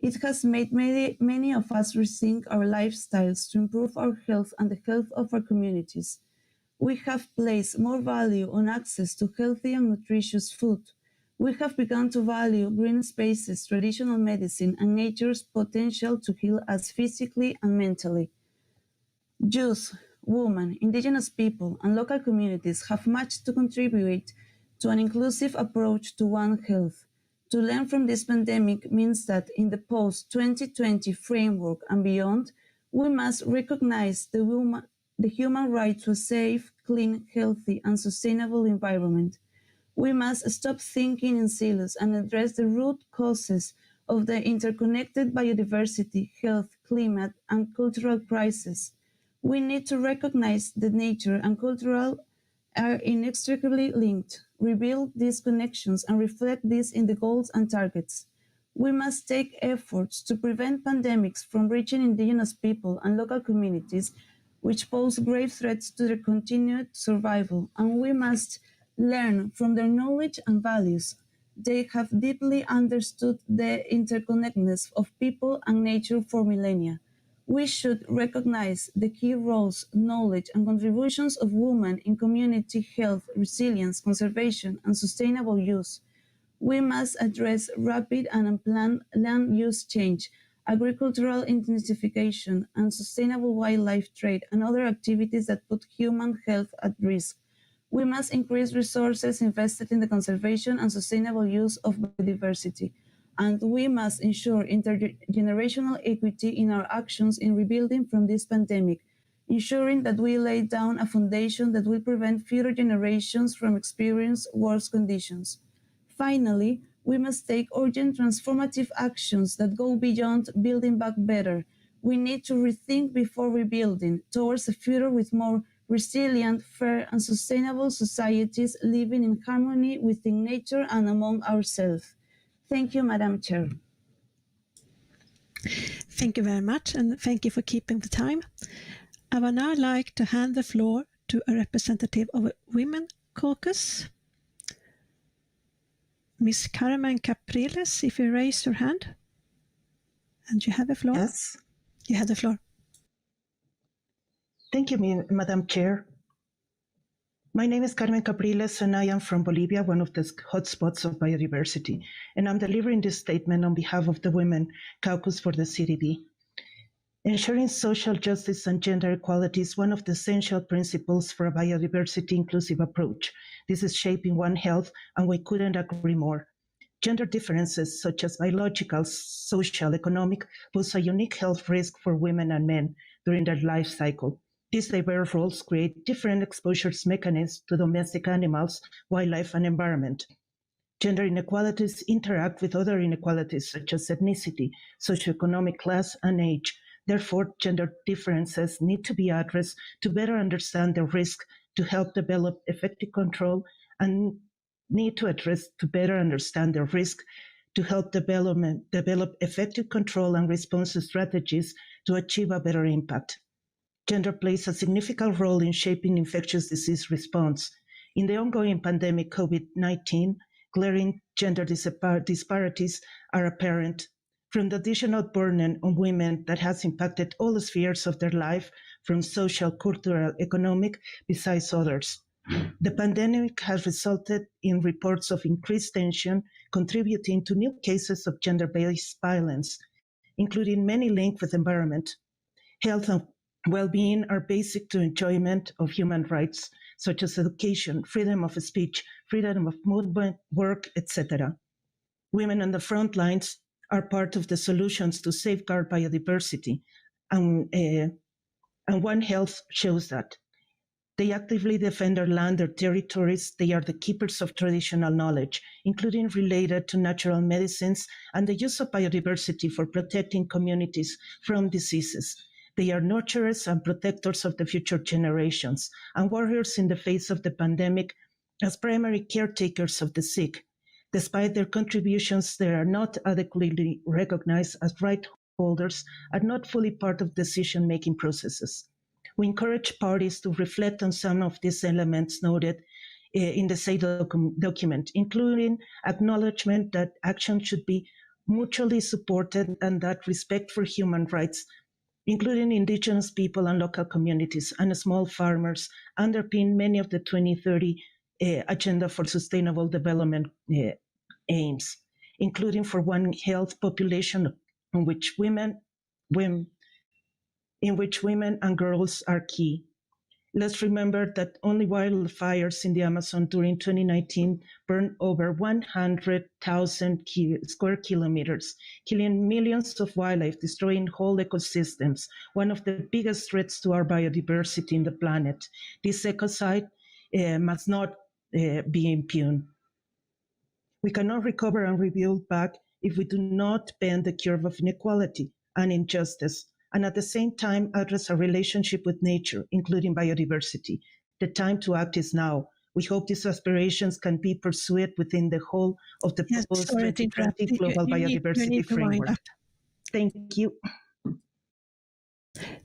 H: It has made many of us rethink our lifestyles to improve our health and the health of our communities. We have placed more value on access to healthy and nutritious food. We have begun to value green spaces, traditional medicine, and nature's potential to heal us physically and mentally. Youth, women, indigenous people, and local communities have much to contribute to an inclusive approach to One Health. To learn from this pandemic means that in the post-2020 framework and beyond, we must recognize the human right to a safe, clean, healthy, and sustainable environment. We must stop thinking in silos and address the root causes of the interconnected biodiversity, health, climate, and cultural crises. We need to recognize that nature and cultural are inextricably linked, rebuild these connections, and reflect these in the goals and targets. We must take efforts to prevent pandemics from reaching indigenous people and local communities, which pose grave threats to their continued survival, and we must learn from their knowledge and values. They have deeply understood the interconnectedness of people and nature for millennia. We should recognize the key roles, knowledge, and contributions of women in community health, resilience, conservation, and sustainable use. We must address rapid and unplanned land use change, agricultural intensification, and sustainable wildlife trade, and other activities that put human health at risk. We must increase resources invested in the conservation and sustainable use of biodiversity, and we must ensure intergenerational equity in our actions in rebuilding from this pandemic, ensuring that we lay down a foundation that will prevent future generations from experiencing worse conditions. Finally, we must take urgent transformative actions that go beyond building back better. We need to rethink before rebuilding towards a future with more resilient, fair, and sustainable societies living in harmony within nature and among ourselves. Thank you, Madam Chair.
T: Thank you very much, and thank you for keeping the time. I would now like to hand the floor to a representative of a Women Caucus. Ms. Carmen Capriles, if you raise your hand. And you have the floor.
C: Yes.
T: You have the floor.
C: Thank you, Madam Chair. My name is Carmen Capriles, and I am from Bolivia, one of the hotspots of biodiversity, and I'm delivering this statement on behalf of the Women Caucus for the CDB. Ensuring social justice and gender equality is one of the essential principles for a biodiversity-inclusive approach. This is shaping One Health, and we couldn't agree more. Gender differences, such as biological, social, economic, pose a unique health risk for women and men during their life cycle. These diverse roles create different exposures mechanisms to domestic animals, wildlife, and environment. Gender inequalities interact with other inequalities such as ethnicity, socioeconomic class, and age. Therefore, gender differences need to be addressed to better understand the risk, to help develop effective control, and need to address to better understand the risk, to help develop effective control and response strategies to achieve a better impact. Gender plays a significant role in shaping infectious disease response. In the ongoing pandemic COVID-19, glaring gender disparities are apparent, from the additional burden on women that has impacted all spheres of their life, from social, cultural, economic, besides others. The pandemic has resulted in reports of increased tension, contributing to new cases of gender-based violence, including many linked with environment. Health and well-being are basic to enjoyment of human rights, such as education, freedom of speech, freedom of movement, work, etc. Women on the front lines are part of the solutions to safeguard biodiversity, and One Health shows that. They actively defend their land, their territories. They are the keepers of traditional knowledge, including related to natural medicines and the use of biodiversity for protecting communities from diseases. They are nurturers and protectors of the future generations, and warriors in the face of the pandemic as primary caretakers of the sick. Despite their contributions, they are not adequately recognized as right holders and not fully part of decision-making processes. We encourage parties to reflect on some of these elements noted in the SAY document, including acknowledgement that action should be mutually supported, and that respect for human rights, including indigenous people and local communities and small farmers, underpin many of the 2030 Agenda for Sustainable Development aims, including for One Health population in which women and girls are key. Let's remember that only wildfires in the Amazon during 2019 burned over 100,000 square kilometers, killing millions of wildlife, destroying whole ecosystems, one of the biggest threats to our biodiversity in the planet. This ecocide must not be impugned. We cannot recover and rebuild back if we do not bend the curve of inequality and injustice, and at the same time address our relationship with nature, including biodiversity. The time to act is now. We hope these aspirations can be pursued within the whole of the proposed 2020 Global Biodiversity Framework. Thank you.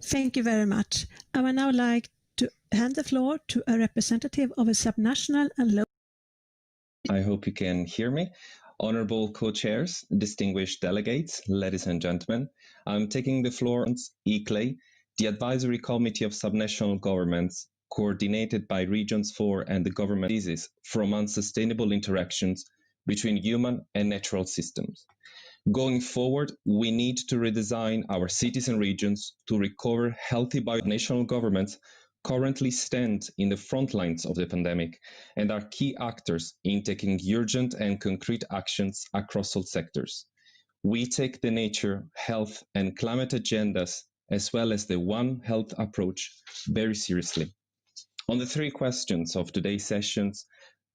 T: Thank you very much. I would now like to hand the floor to a representative of a subnational and local.
I: I hope you can hear me. Honorable co-chairs, distinguished delegates, ladies and gentlemen, I'm taking the floor on ECLAY, the Advisory Committee of Subnational Governments, coordinated by Regions 4 and the government diseases from unsustainable interactions between human and natural systems. Going forward, we need to redesign our cities and regions to recover healthy national governments currently stand in the front lines of the pandemic and are key actors in taking urgent and concrete actions across all sectors. We take the nature, health, and climate agendas, as well as the One Health approach, very seriously. On the three questions of today's sessions,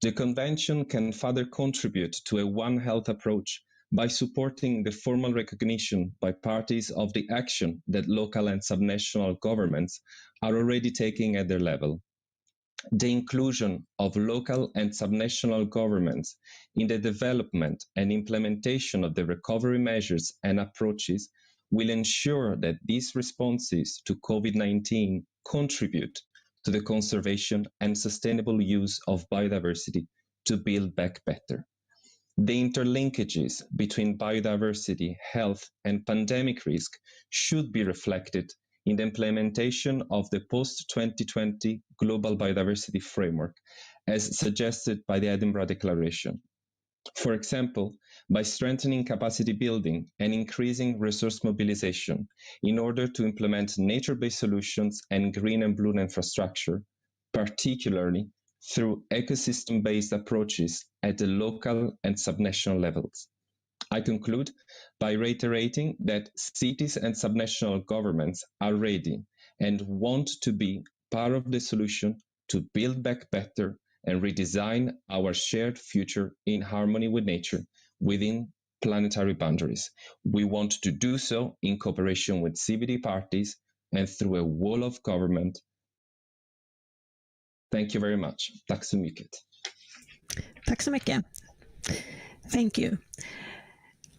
I: the Convention can further contribute to a One Health approach by supporting the formal recognition by parties of the action that local and subnational governments are already taking at their level. The inclusion of local and subnational governments in the development and implementation of the recovery measures and approaches will ensure that these responses to COVID-19 contribute to the conservation and sustainable use of biodiversity to build back better. The interlinkages between biodiversity, health, and pandemic risk should be reflected in the implementation of the post-2020 Global Biodiversity Framework, as suggested by the Edinburgh Declaration. For example, by strengthening capacity building and increasing resource mobilization in order to implement nature-based solutions and green and blue infrastructure, particularly through ecosystem-based approaches at the local and subnational levels. I conclude by reiterating that cities and subnational governments are ready and want to be part of the solution to build back better and redesign our shared future in harmony with nature within planetary boundaries. We want to do so in cooperation with CBD parties and through a wall of government. Thank you very much. Tack så mycket.
T: Tack så mycket. Thank you.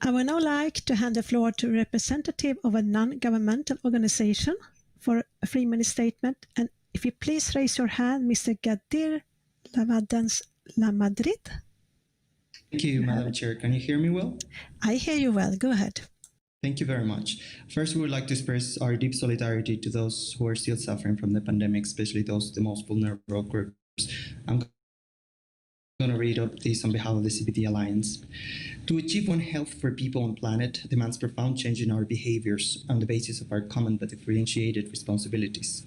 T: I would now like to hand the floor to a representative of a non-governmental organization for a 3-minute statement. And if you please raise your hand, Mr. Gadir Lamadrid.
J: Thank you, Madam Chair. Can you hear me well?
T: I hear you well. Go ahead.
J: Thank you very much. First, we would like to express our deep solidarity to those who are still suffering from the pandemic, especially those the most vulnerable groups. I'm going to read up this on behalf of the CBD Alliance. To achieve One Health for people and planet demands profound change in our behaviors on the basis of our common but differentiated responsibilities.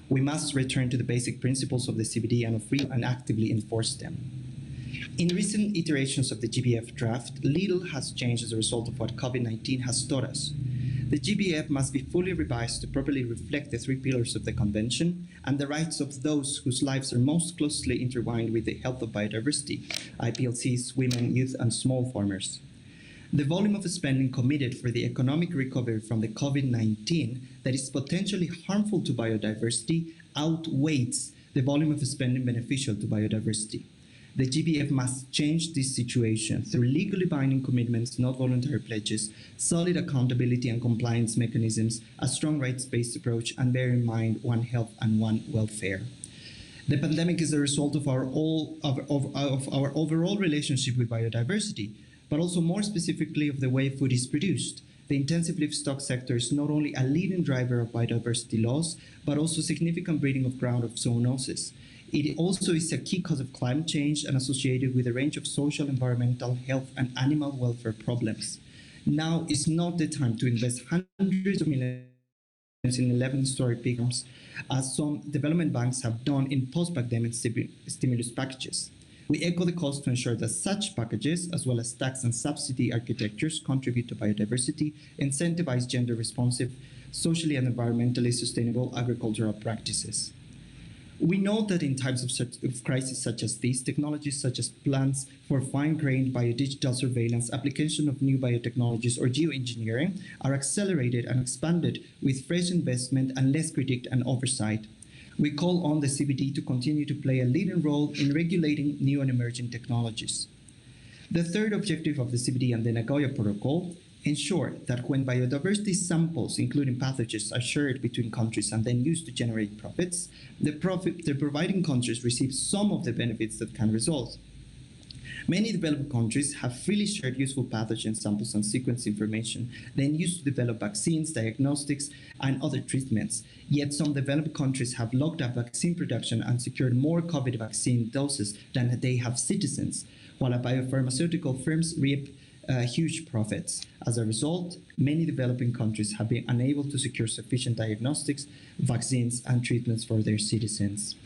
J: We must return to the basic principles of the CBD and actively enforce them. In recent iterations of the GBF draft, little has changed as a result of what COVID-19 has taught us. The GBF must be fully revised to properly reflect the 3 pillars of the Convention and the rights of those whose lives are most closely intertwined with the health of biodiversity, IPLCs, women, youth, and small farmers. The volume of spending committed for the economic recovery from the COVID-19 that is potentially harmful to biodiversity outweighs the volume of spending beneficial to biodiversity. The GBF must change this situation through legally binding commitments, not voluntary pledges, solid accountability and compliance mechanisms, a strong rights-based approach, and bear in mind One Health and One Welfare. The pandemic is a result of our overall relationship with biodiversity, but also more specifically of the way food is produced. The intensive livestock sector is not only a leading driver of biodiversity loss, but also significant breeding of ground of zoonosis. It also is a key cause of climate change and associated with a range of social, environmental, health, and animal welfare problems. Now is not the time to invest hundreds of millions in 11 historic pig farms, as some development banks have done in post-pandemic stimulus packages. We echo the calls to ensure that such packages, as well as tax and subsidy architectures, contribute to biodiversity, incentivize gender-responsive, socially and environmentally sustainable agricultural practices. We know that in times of crisis such as these, technologies such as plants for fine-grained biodigital surveillance, application of new biotechnologies, or geoengineering are accelerated and expanded with fresh investment and less critique and oversight. We call on the CBD to continue to play a leading role in regulating new and emerging technologies. The third objective of the CBD and the Nagoya Protocol ensure that when biodiversity samples, including pathogens, are shared between countries and then used to generate profits, the providing countries receive some of the benefits that can result. Many developed countries have freely shared useful pathogen samples and sequence information, then used to develop vaccines, diagnostics, and other treatments. Yet some developed countries have locked up vaccine production and secured more COVID vaccine doses than they have citizens, while biopharmaceutical firms reap huge profits. As a result, many developing countries have been unable to secure sufficient diagnostics, vaccines, and treatments for their citizens.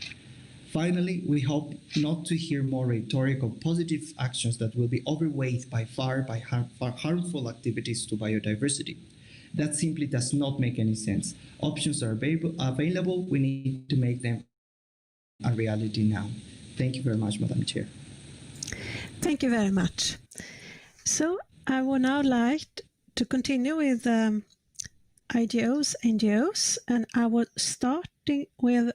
J: Finally, we hope not to hear more rhetoric of positive actions that will be overweighed by far harmful activities to biodiversity. That simply does not make any sense. Options are available. We need to make them a reality now. Thank you very much, Madam Chair.
T: Thank you very much. So I would now like to continue with IGOs, NGOs, and I will starting with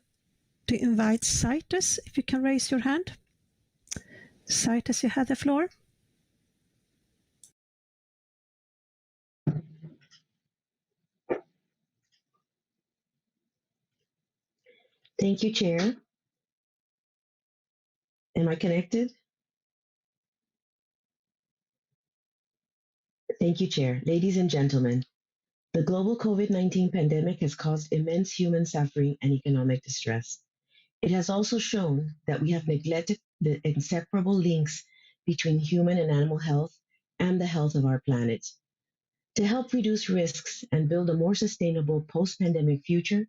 T: to invite CITES, if you can raise your hand. CITES, you have the floor.
K: Thank you, Chair. Am I connected? Thank you, Chair. Ladies and gentlemen, the global COVID-19 pandemic has caused immense human suffering and economic distress. It has also shown that we have neglected the inseparable links between human and animal health and the health of our planet. To help reduce risks and build a more sustainable post-pandemic future,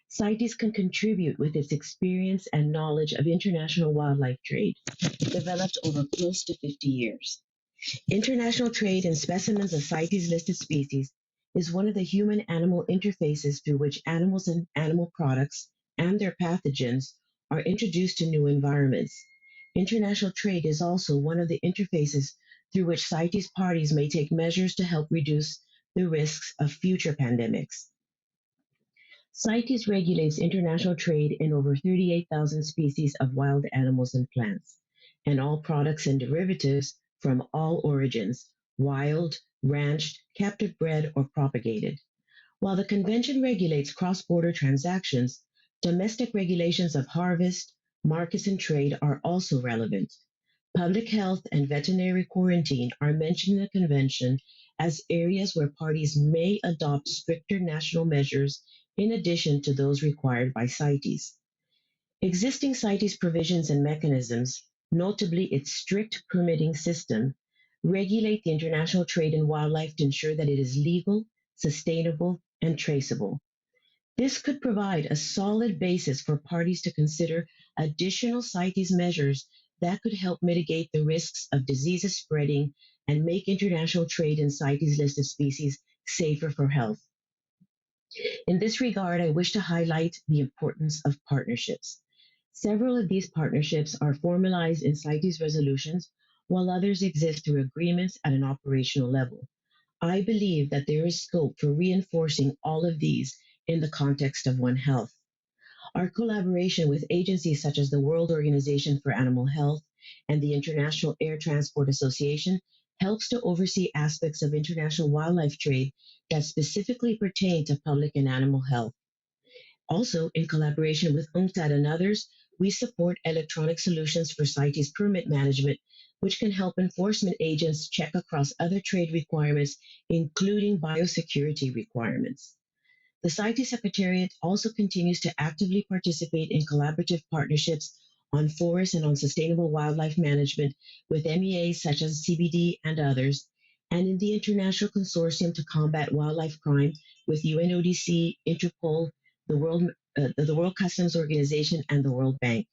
K: CITES can contribute with its experience and knowledge of international wildlife trade, developed over close to 50 years. International trade in specimens of CITES-listed species is one of the human-animal interfaces through which animals and animal products and their pathogens are introduced to new environments. International trade is also one of the interfaces through which CITES parties may take measures to help reduce the risks of future pandemics. CITES regulates international trade in over 38,000 species of wild animals and plants, and all products and derivatives from all origins, wild, ranched, captive bred, or propagated. While the Convention regulates cross-border transactions, domestic regulations of harvest, markets, and trade are also relevant. Public health and veterinary quarantine are mentioned in the Convention as areas where parties may adopt stricter national measures in addition to those required by CITES. Existing CITES provisions and mechanisms, notably its strict permitting system, regulate the international trade in wildlife to ensure that it is legal, sustainable, and traceable. This could provide a solid basis for parties to consider additional CITES measures that could help mitigate the risks of diseases spreading and make international trade in CITES-listed species safer for health. In this regard, I wish to highlight the importance of partnerships. Several of these partnerships are formalized in CITES resolutions, while others exist through agreements at an operational level. I believe that there is scope for reinforcing all of these in the context of One Health. Our collaboration with agencies such as the World Organization for Animal Health and the International Air Transport Association helps to oversee aspects of international wildlife trade that specifically pertain to public and animal health. Also, in collaboration with UNCTAD and others, we support electronic solutions for CITES permit management which can help enforcement agents check across other trade requirements, including biosecurity requirements. The CITES Secretariat also continues to actively participate in collaborative partnerships on forest and on sustainable wildlife management with MEAs such as CBD and others, and in the International Consortium to Combat Wildlife Crime with UNODC, Interpol, the World Customs Organization, and the World Bank.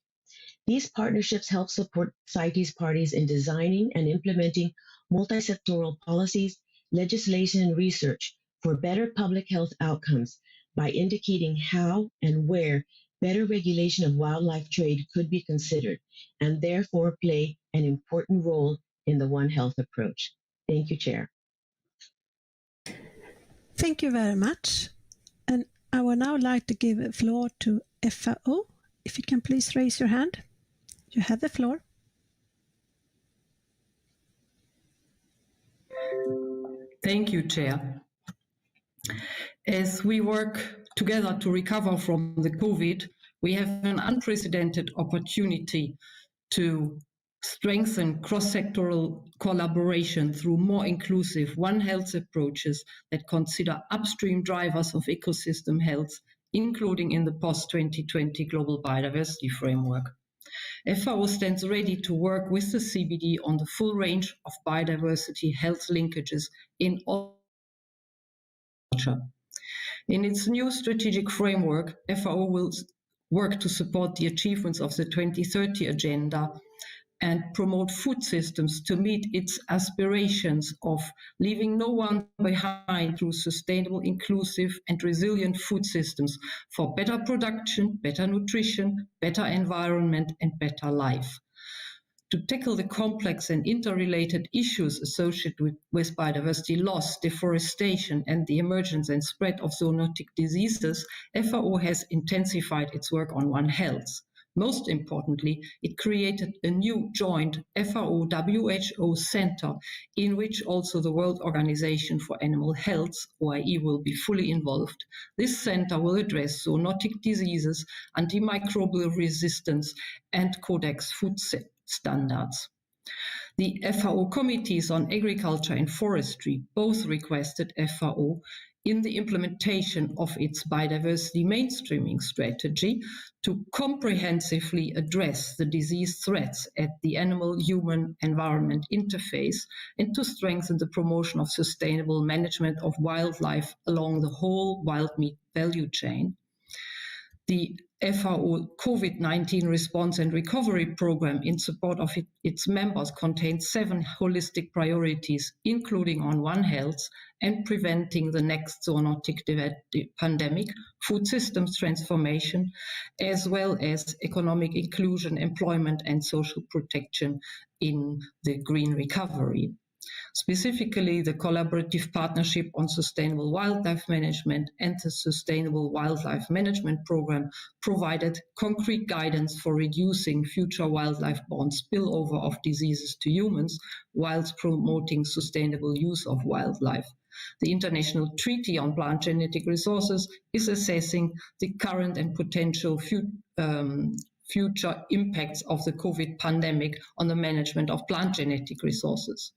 K: These partnerships help support CITES parties in designing and implementing multi-sectoral policies, legislation, and research for better public health outcomes by indicating how and where better regulation of wildlife trade could be considered, and therefore play an important role in the One Health approach. Thank you, Chair.
T: Thank you very much. And I would now like to give the floor to FAO. If you can please raise your hand. You have the floor.
L: Thank you, Chair. As we work together to recover from the COVID, we have an unprecedented opportunity to strengthen cross-sectoral collaboration through more inclusive One Health approaches that consider upstream drivers of ecosystem health, including in the post-2020 Global Biodiversity Framework. FAO stands ready to work with the CBD on the full range of biodiversity health linkages in all culture. In its new strategic framework, FAO will work to support the achievements of the 2030 Agenda and promote food systems to meet its aspirations of leaving no one behind through sustainable, inclusive, and resilient food systems for better production, better nutrition, better environment, and better life. To tackle the complex and interrelated issues associated with biodiversity loss, deforestation, and the emergence and spread of zoonotic diseases, FAO has intensified its work on One Health. Most importantly, it created a new joint FAO-WHO center in which also the World Organization for Animal Health, OIE, will be fully involved. This center will address zoonotic diseases, antimicrobial resistance, and Codex food standards. The FAO committees on agriculture and forestry both requested FAO in the implementation of its biodiversity mainstreaming strategy to comprehensively address the disease threats at the animal-human environment interface and to strengthen the promotion of sustainable management of wildlife along the whole wild meat value chain. The FAO COVID-19 Response and Recovery Program in support of its members contains 7 holistic priorities, including on One Health and preventing the next zoonotic pandemic, food systems transformation, as well as economic inclusion, employment, and social protection in the green recovery. Specifically, the Collaborative Partnership on Sustainable Wildlife Management and the Sustainable Wildlife Management Program provided concrete guidance for reducing future wildlife-borne spillover of diseases to humans, whilst promoting sustainable use of wildlife. The International Treaty on Plant Genetic Resources is assessing the current and potential future impacts of the COVID pandemic on the management of plant genetic resources.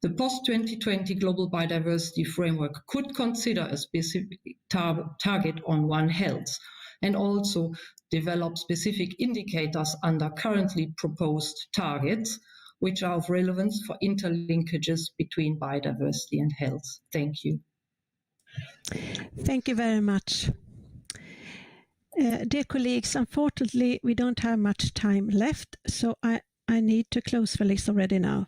L: The post-2020 Global Biodiversity Framework could consider a specific target on One Health and also develop specific indicators under currently proposed targets, which are of relevance for interlinkages between biodiversity and health. Thank you.
T: Thank you very much. Dear colleagues, unfortunately, we don't have much time left, so I need to close the list already now.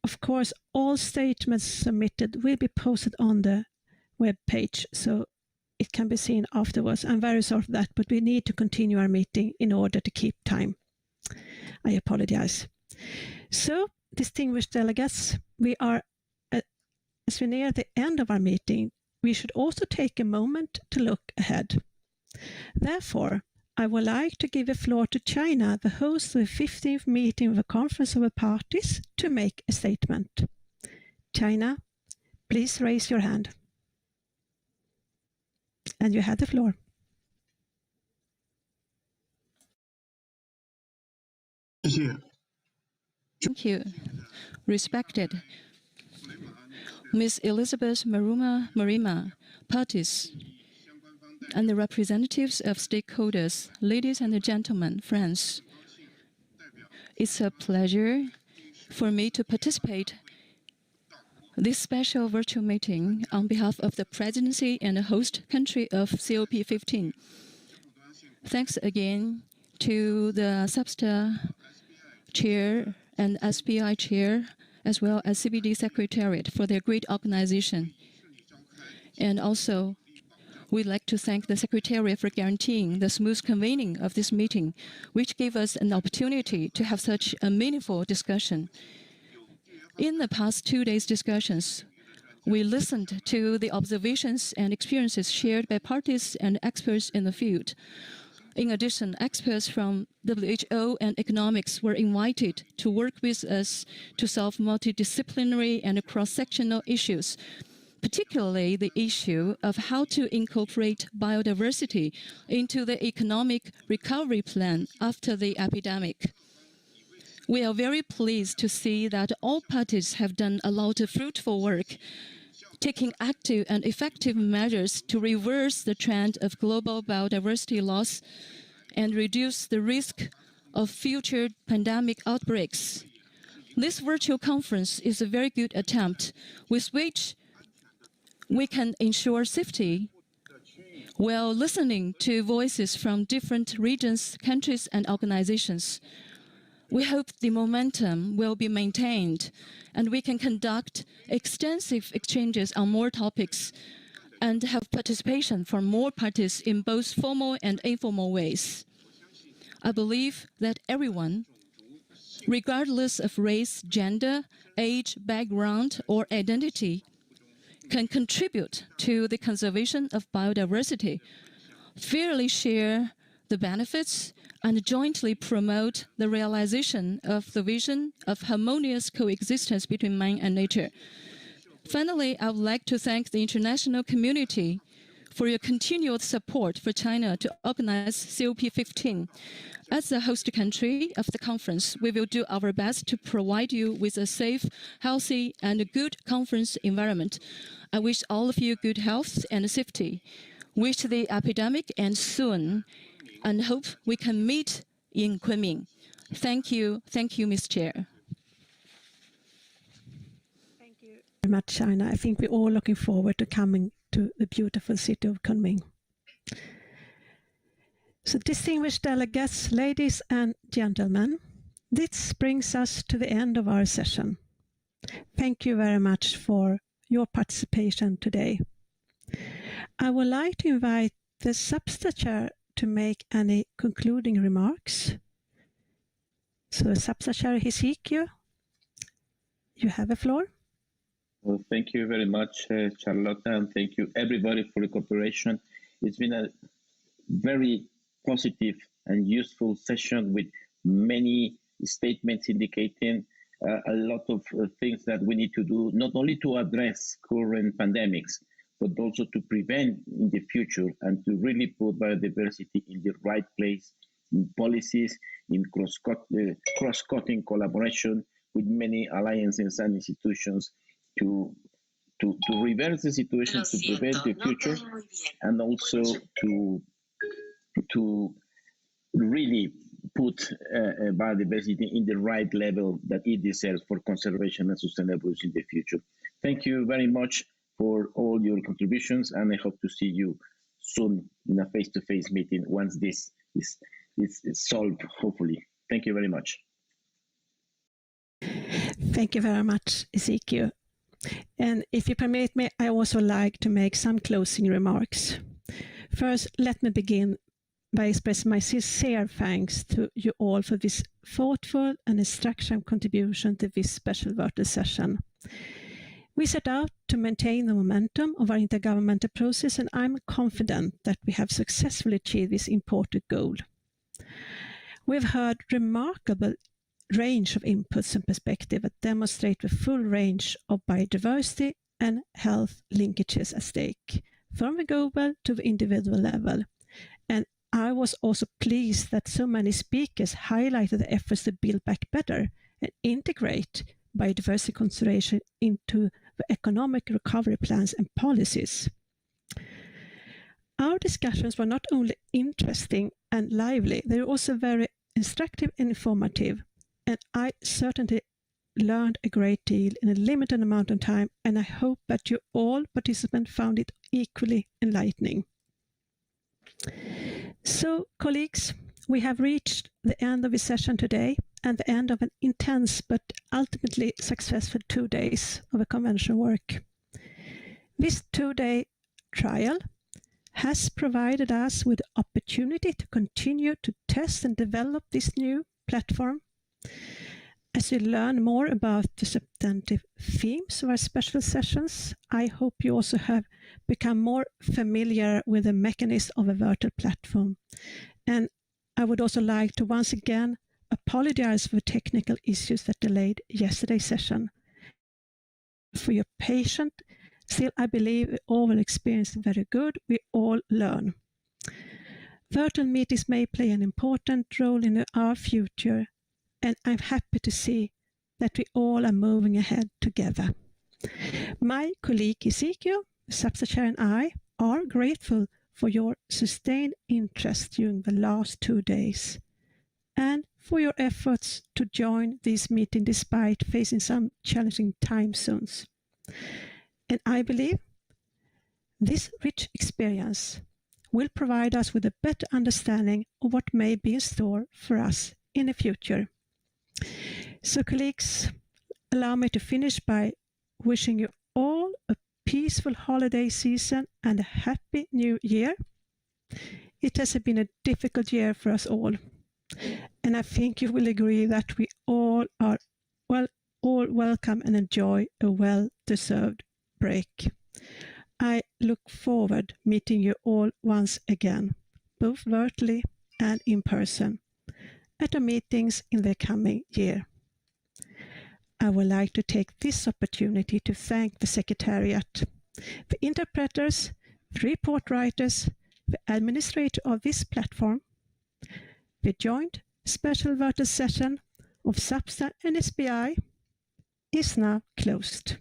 T: Of course, all statements submitted will be posted on the web page, so it can be seen afterwards. I'm very sorry for that, but we need to continue our meeting in order to keep time. I apologize. So, distinguished delegates, as we near the end of our meeting, we should also take a moment to look ahead. Therefore, I would like to give the floor to China, the host of the 15th meeting of the Conference of the Parties, to make a statement. China, please raise your hand. And you have the floor.
M: Thank you. Respected Ms. Elizabeth Marima, parties, and the representatives of stakeholders, ladies and gentlemen, friends. It's a pleasure for me to participate this special virtual meeting on behalf of the presidency and the host country of COP15. Thanks again to the SBSTTA chair and SBI chair, as well as CBD Secretariat for their great organization. And also, we'd like to thank the Secretariat for guaranteeing the smooth convening of this meeting, which gave us an opportunity to have such a meaningful discussion. In the past 2 days' discussions, we listened to the observations and experiences shared by parties and experts in the field. In addition, experts from WHO and economics were invited to work with us to solve multidisciplinary and cross-sectional issues, particularly the issue of how to incorporate biodiversity into the economic recovery plan after the epidemic. We are very pleased to see that all parties have done a lot of fruitful work, taking active and effective measures to reverse the trend of global biodiversity loss and reduce the risk of future pandemic outbreaks. This virtual conference is a very good attempt with which we can ensure safety while listening to voices from different regions, countries, and organizations. We hope the momentum will be maintained and we can conduct extensive exchanges on more topics and have participation from more parties in both formal and informal ways. I believe that everyone, regardless of race, gender, age, background, or identity, can contribute to the conservation of biodiversity, fairly share the benefits, and jointly promote the realization of the vision of harmonious coexistence between man and nature. Finally, I would like to thank the international community for your continued support for China to organize COP15. As the host country of the conference, we will do our best to provide you with a safe, healthy, and good conference environment. I wish all of you good health and safety. Wish the epidemic ends soon, and hope we can meet in Kunming. Thank you, Ms. Chair.
T: Thank you very much, China. I think we're all looking forward to coming to the beautiful city of Kunming. So, distinguished delegates, ladies and gentlemen, this brings us to the end of our session. Thank you very much for your participation today. I would like to invite the SBSTTA chair to make any concluding remarks. So, SBSTTA chair Hezekiah, you have the floor.
B: Well, thank you very much, Charlotte, and thank you everybody for the cooperation. It's been a very positive and useful session with many statements indicating a lot of things that we need to do, not only to address current pandemics, but also to prevent in the future and to really put biodiversity in the right place in policies, in cross-cutting collaboration with many alliances and institutions to reverse the situation, to prevent the future, and also to really put biodiversity in the right level that it deserves for conservation and sustainable use in the future. Thank you very much for all your contributions, and I hope to see you soon in a face-to-face meeting once this is solved, hopefully. Thank you very much.
T: Thank you very much, Ezekiel. And if you permit me, I also like to make some closing remarks. First, let me begin by expressing my sincere thanks to you all for this thoughtful and instructive contribution to this special virtual session. We set out to maintain the momentum of our intergovernmental process, and I'm confident that we have successfully achieved this important goal. We've heard remarkable range of inputs and perspectives that demonstrate the full range of biodiversity and health linkages at stake, from the global to the individual level. And I was also pleased that so many speakers highlighted the efforts to build back better and integrate biodiversity conservation into the economic recovery plans and policies. Our discussions were not only interesting and lively, they were also very instructive and informative, and I certainly learned a great deal in a limited amount of time, and I hope that you all participants found it equally enlightening. So, colleagues, we have reached the end of the session today and the end of an intense but ultimately successful 2 days of a convention work. This 2-day trial has provided us with the opportunity to continue to test and develop this new platform. As you learn more about the substantive themes of our special sessions, I hope you also have become more familiar with the mechanism of a virtual platform. And I would also like to once again apologize for technical issues that delayed yesterday's session. For your patience, still I believe we all will experience very good. We all learn. Virtual meetings may play an important role in our future, and I'm happy to see that we all are moving ahead together. My colleague Ezekiel, SBSTTA chair, and I are grateful for your sustained interest during the last 2 days and for your efforts to join this meeting despite facing some challenging time zones. And I believe this rich experience will provide us with a better understanding of what may be in store for us in the future. So, colleagues, allow me to finish by wishing you all a peaceful holiday season and a happy new year. It has been a difficult year for us all, and I think you will agree that we all are all welcome and enjoy a well-deserved break. I look forward meeting you all once again, both virtually and in person, at our meetings in the coming year. I would like to take this opportunity to thank the Secretariat, the interpreters, the report writers, the administrator of this platform. The joint special virtual session of SBSTTA and SBI is now closed.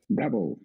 B: Bravo!